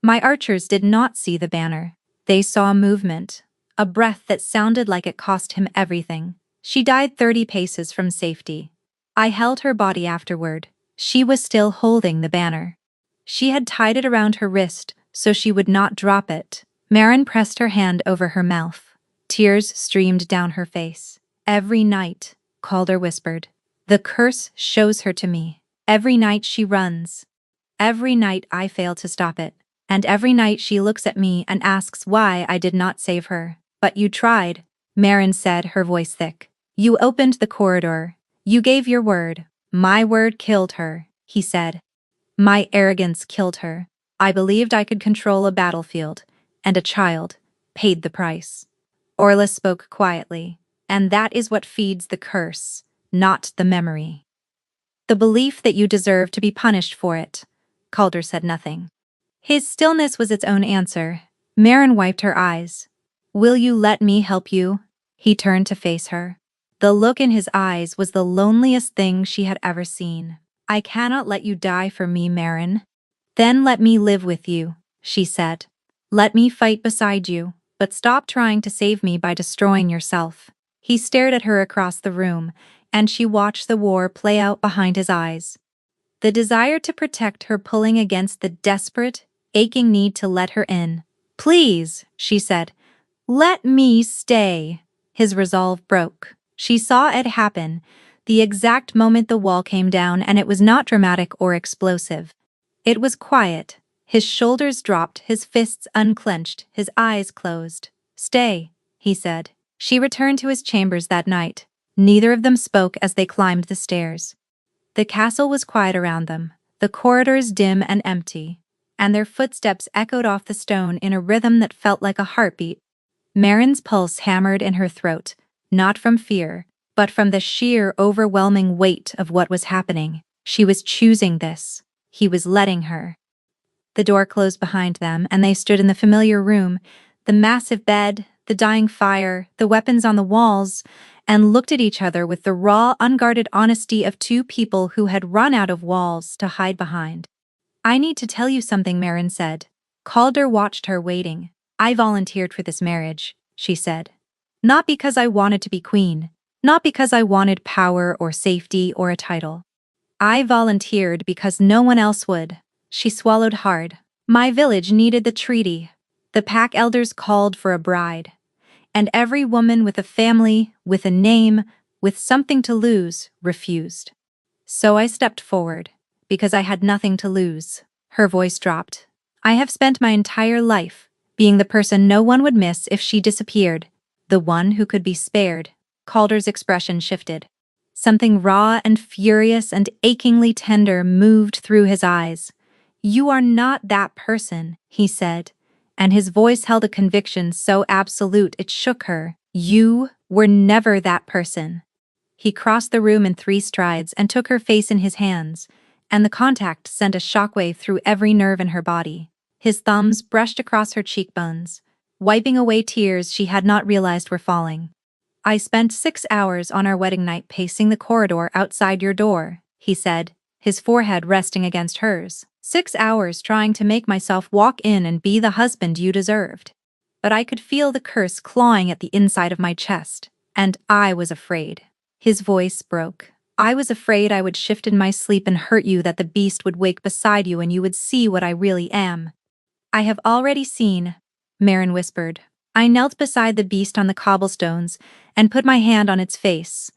My archers did not see the banner. They saw a movement, a breath that sounded like it cost him everything. She died 30 paces from safety. I held her body afterward. She was still holding the banner. She had tied it around her wrist so she would not drop it. Marin pressed her hand over her mouth. Tears streamed down her face. Every night, Calder whispered, the curse shows her to me. Every night she runs. Every night I fail to stop it. And every night she looks at me and asks why I did not save her. But you tried, Marin said, her voice thick. You opened the corridor. You gave your word. My word killed her, he said. My arrogance killed her. I believed I could control a battlefield, and a child paid the price. Orla spoke quietly, and that is what feeds the curse, not the memory. The belief that you deserve to be punished for it. Calder said nothing. His stillness was its own answer. Marin wiped her eyes. Will you let me help you? He turned to face her. The look in his eyes was the loneliest thing she had ever seen. I cannot let you die for me, Marin. Then let me live with you, she said. Let me fight beside you, but stop trying to save me by destroying yourself. He stared at her across the room, and she watched the war play out behind his eyes. The desire to protect her pulling against the desperate, aching need to let her in. Please, she said. Let me stay. His resolve broke. She saw it happen, the exact moment the wall came down, and it was not dramatic or explosive. It was quiet. His shoulders dropped, his fists unclenched, his eyes closed. Stay, he said. She returned to his chambers that night. Neither of them spoke as they climbed the stairs. The castle was quiet around them, the corridors dim and empty, and their footsteps echoed off the stone in a rhythm that felt like a heartbeat. Marin's pulse hammered in her throat, not from fear, but from the sheer, overwhelming weight of what was happening. She was choosing this. He was letting her. The door closed behind them, and they stood in the familiar room, the massive bed, the dying fire, the weapons on the walls, and looked at each other with the raw, unguarded honesty of two people who had run out of walls to hide behind. I need to tell you something, Marin said. Calder watched her waiting. I volunteered for this marriage, she said. Not because I wanted to be queen, not because I wanted power or safety or a title. I volunteered because no one else would. She swallowed hard. My village needed the treaty. The pack elders called for a bride. And every woman with a family, with a name, with something to lose, refused. So I stepped forward, because I had nothing to lose. Her voice dropped. I have spent my entire life being the person no one would miss if she disappeared, the one who could be spared. Calder's expression shifted. Something raw and furious and achingly tender moved through his eyes. You are not that person, he said, and his voice held a conviction so absolute it shook her. You were never that person. He crossed the room in 3 strides and took her face in his hands, and the contact sent a shockwave through every nerve in her body. His thumbs brushed across her cheekbones, wiping away tears she had not realized were falling. I spent 6 hours on our wedding night pacing the corridor outside your door, he said, his forehead resting against hers. 6 hours trying to make myself walk in and be the husband you deserved. But I could feel the curse clawing at the inside of my chest, and I was afraid. His voice broke. I was afraid I would shift in my sleep and hurt you, that the beast would wake beside you and you would see what I really am. I have already seen, Marin whispered. I knelt beside the beast on the cobblestones and put my hand on its face,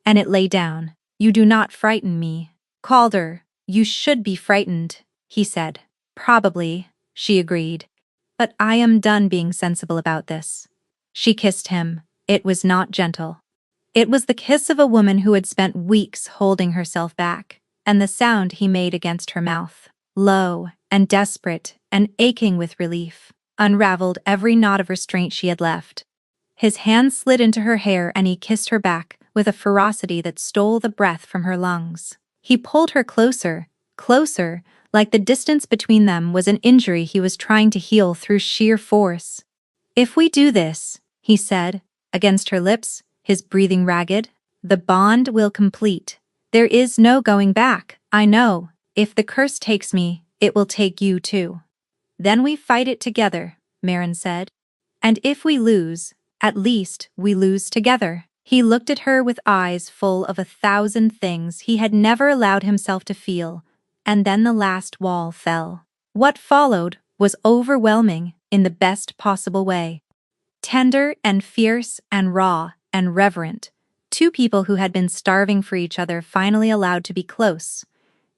and it lay down. You do not frighten me. Calder, you should be frightened, he said. Probably, she agreed. But I am done being sensible about this. She kissed him. It was not gentle. It was the kiss of a woman who had spent weeks holding herself back, and the sound he made against her mouth, low and desperate and aching with relief, unraveled every knot of restraint she had left. His hand slid into her hair and he kissed her back with a ferocity that stole the breath from her lungs. He pulled her closer, closer, like the distance between them was an injury he was trying to heal through sheer force. If we do this, he said, against her lips, his breathing ragged, the bond will complete. There is no going back. I know. If the curse takes me, it will take you too. Then we fight it together, Marin said. And if we lose, at least we lose together. He looked at her with eyes full of 1,000 things he had never allowed himself to feel, and then the last wall fell. What followed was overwhelming in the best possible way. Tender and fierce and raw and reverent, two people who had been starving for each other finally allowed to be close.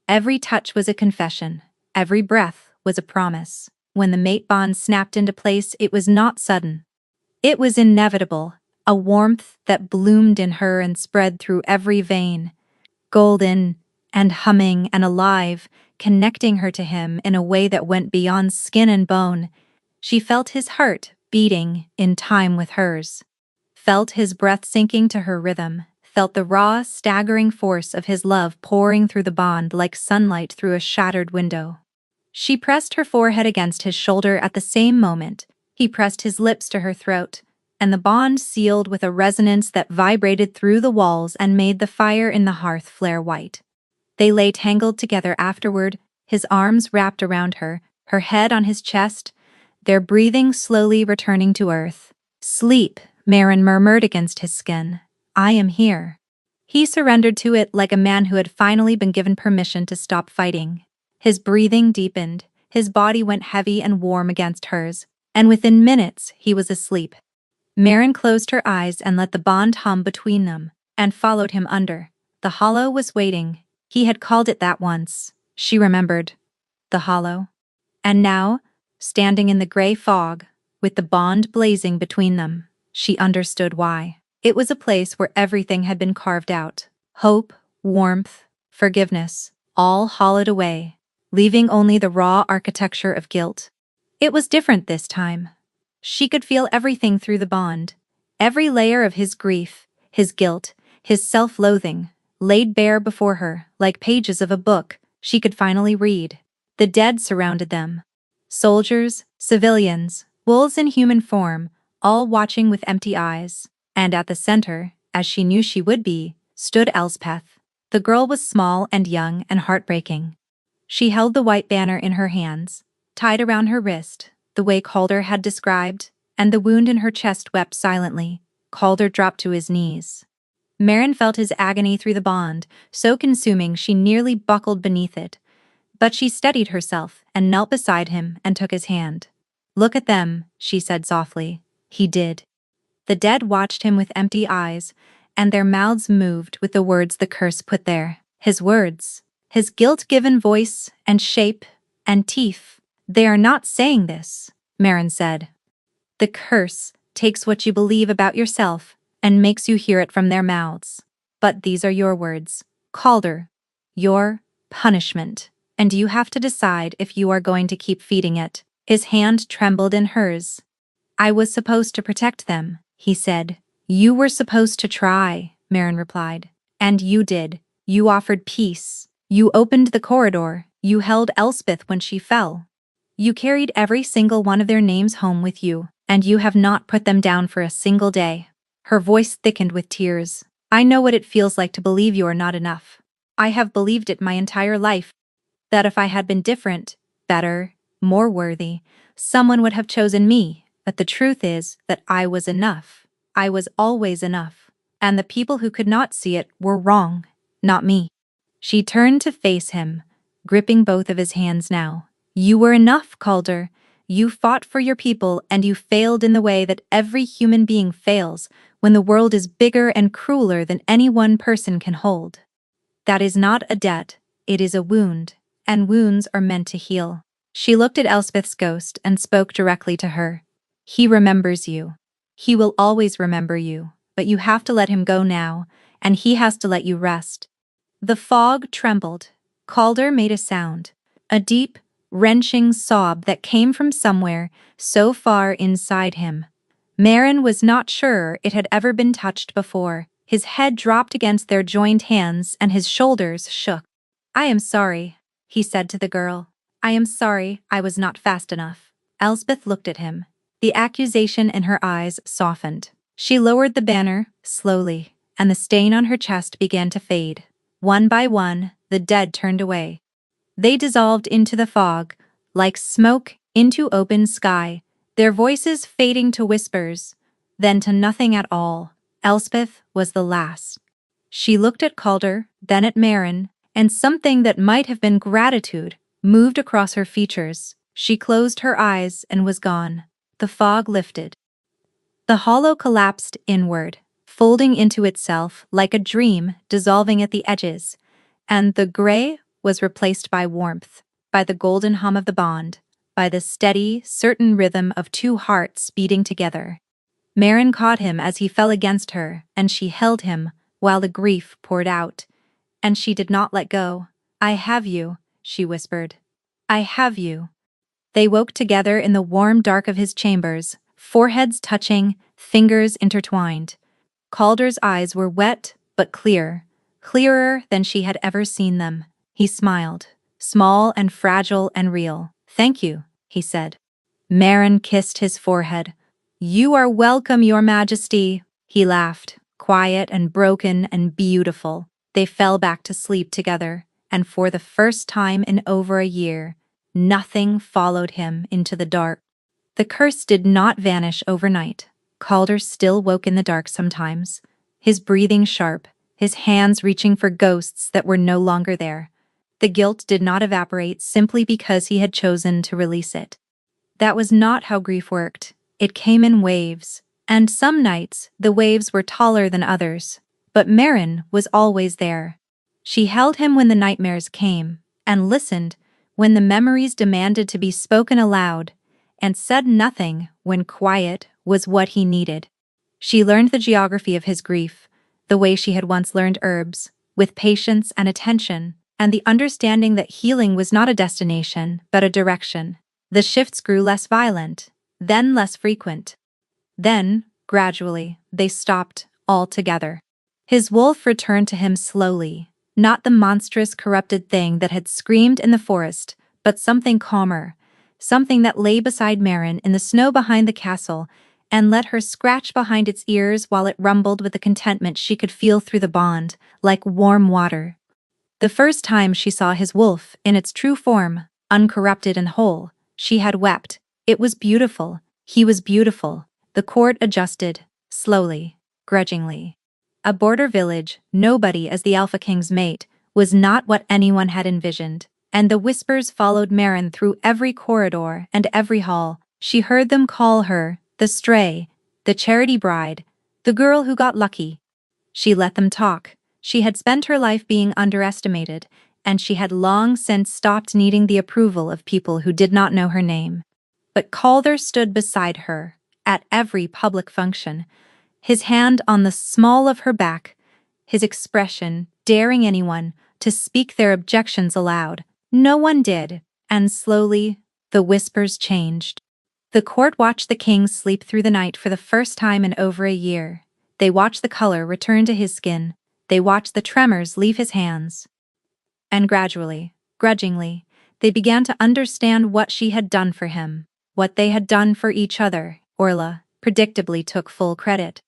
Every touch was a confession, every breath was a promise. When the mate bond snapped into place, it was not sudden. It was inevitable, a warmth that bloomed in her and spread through every vein, golden and humming and alive, connecting her to him in a way that went beyond skin and bone. She felt his heart beating in time with hers, felt his breath sinking to her rhythm, felt the raw, staggering force of his love pouring through the bond like sunlight through a shattered window. She pressed her forehead against his shoulder at the same moment. He pressed his lips to her throat, and the bond sealed with a resonance that vibrated through the walls and made the fire in the hearth flare white. They lay tangled together afterward, his arms wrapped around her, her head on his chest, their breathing slowly returning to earth. "Sleep," Marin murmured against his skin. "I am here." He surrendered to it like a man who had finally been given permission to stop fighting. His breathing deepened, his body went heavy and warm against hers, and within minutes he was asleep. Marin closed her eyes and let the bond hum between them, and followed him under. The hollow was waiting. He had called it that once. She remembered. The hollow. And now, standing in the gray fog, with the bond blazing between them, she understood why. It was a place where everything had been carved out. Hope, warmth, forgiveness, all hollowed away, leaving only the raw architecture of guilt. It was different this time. She could feel everything through the bond, every layer of his grief, his guilt, his self-loathing, laid bare before her like pages of a book she could finally read. The dead surrounded them. Soldiers, civilians, wolves in human form, all watching with empty eyes. And at the center, as she knew she would be, stood Elspeth. The girl was small and young and heartbreaking. She held the white banner in her hands, tied around her wrist, the way Calder had described, and the wound in her chest wept silently. Calder dropped to his knees. Marin felt his agony through the bond, so consuming she nearly buckled beneath it. But she steadied herself and knelt beside him and took his hand. "Look at them," she said softly. He did. The dead watched him with empty eyes, and their mouths moved with the words the curse put there. His words. His guilt-given voice and shape and teeth. "They are not saying this," Marin said. "The curse takes what you believe about yourself and makes you hear it from their mouths. But these are your words, Calder. Your punishment. And you have to decide if you are going to keep feeding it." His hand trembled in hers. "I was supposed to protect them," he said. "You were supposed to try," Marin replied. "And you did. You offered peace. You opened the corridor. You held Elspeth when she fell. You carried every single one of their names home with you, and you have not put them down for a single day." Her voice thickened with tears. "I know what it feels like to believe you are not enough. I have believed it my entire life. That if I had been different, better, more worthy, someone would have chosen me. But the truth is that I was enough. I was always enough. And the people who could not see it were wrong, not me." She turned to face him, gripping both of his hands now. "You were enough, Calder. You fought for your people and you failed in the way that every human being fails when the world is bigger and crueler than any one person can hold. That is not a debt, it is a wound, and wounds are meant to heal." She looked at Elspeth's ghost and spoke directly to her. "He remembers you. He will always remember you, but you have to let him go now, and he has to let you rest." The fog trembled. Calder made a sound, a deep, wrenching sob that came from somewhere so far inside him. Marin was not sure it had ever been touched before. His head dropped against their joined hands and his shoulders shook. "I am sorry," he said to the girl. "I am sorry I was not fast enough." Elspeth looked at him. The accusation in her eyes softened. She lowered the banner, slowly, and the stain on her chest began to fade. One by one, the dead turned away. They dissolved into the fog, like smoke into open sky, their voices fading to whispers, then to nothing at all. Elspeth was the last. She looked at Calder, then at Marin, and something that might have been gratitude moved across her features. She closed her eyes and was gone. The fog lifted. The hollow collapsed inward, folding into itself like a dream dissolving at the edges, and the gray was replaced by warmth, by the golden hum of the bond, by the steady, certain rhythm of two hearts beating together. Marin caught him as he fell against her, and she held him while the grief poured out. And she did not let go. "I have you," she whispered. "I have you." They woke together in the warm dark of his chambers, foreheads touching, fingers intertwined. Calder's eyes were wet but clear, clearer than she had ever seen them. He smiled, small and fragile and real. "Thank you," he said. Marin kissed his forehead. "You are welcome, Your Majesty," he laughed, quiet and broken and beautiful. They fell back to sleep together, and for the first time in over a year, nothing followed him into the dark. The curse did not vanish overnight. Calder still woke in the dark sometimes, his breathing sharp, his hands reaching for ghosts that were no longer there. The guilt did not evaporate simply because he had chosen to release it. That was not how grief worked. It came in waves, and some nights the waves were taller than others. But Marin was always there. She held him when the nightmares came, and listened when the memories demanded to be spoken aloud, and said nothing when quiet was what he needed. She learned the geography of his grief, the way she had once learned herbs, with patience and attention, and the understanding that healing was not a destination, but a direction. The shifts grew less violent, then less frequent. Then, gradually, they stopped altogether. His wolf returned to him slowly, not the monstrous, corrupted thing that had screamed in the forest, but something calmer, something that lay beside Marin in the snow behind the castle and let her scratch behind its ears while it rumbled with the contentment she could feel through the bond, like warm water. The first time she saw his wolf in its true form, uncorrupted and whole, she had wept. It was beautiful. He was beautiful. The court adjusted, slowly, grudgingly. A border village, nobody as the Alpha King's mate, was not what anyone had envisioned, and the whispers followed Marin through every corridor and every hall. She heard them call her the stray, the charity bride, the girl who got lucky. She let them talk. She had spent her life being underestimated, and she had long since stopped needing the approval of people who did not know her name. But Calder stood beside her, at every public function, his hand on the small of her back, his expression daring anyone to speak their objections aloud. No one did, and slowly, the whispers changed. The court watched the king sleep through the night for the first time in over a year. They watched the color return to his skin. They watched the tremors leave his hands. And gradually, grudgingly, they began to understand what she had done for him, what they had done for each other. Orla predictably took full credit.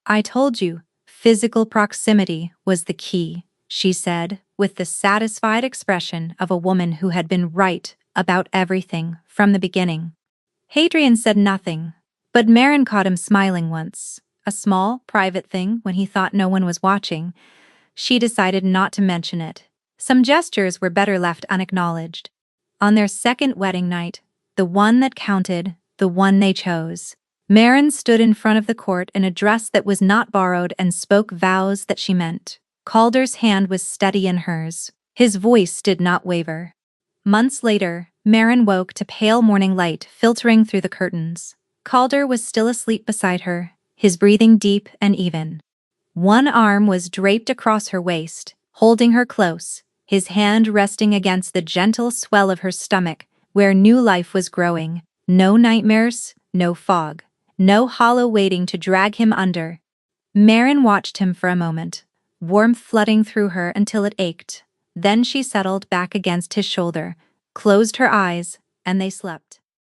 "I told you, physical proximity was the key," she said, with the satisfied expression of a woman who had been right about everything from the beginning. Hadrian said nothing, but Marin caught him smiling once, a small, private thing when he thought no one was watching. She decided not to mention it. Some gestures were better left unacknowledged. On their second wedding night, the one that counted, the one they chose, Marin stood in front of the court in a dress that was not borrowed and spoke vows that she meant. Calder's hand was steady in hers. His voice did not waver. Months later, Marin woke to pale morning light filtering through the curtains. Calder was still asleep beside her, his breathing deep and even. One arm was draped across her waist, holding her close, his hand resting against the gentle swell of her stomach, where new life was growing. No nightmares, no fog. No hollow waiting to drag him under. Marin watched him for a moment, warmth flooding through her until it ached. Then she settled back against his shoulder, closed her eyes, and they slept.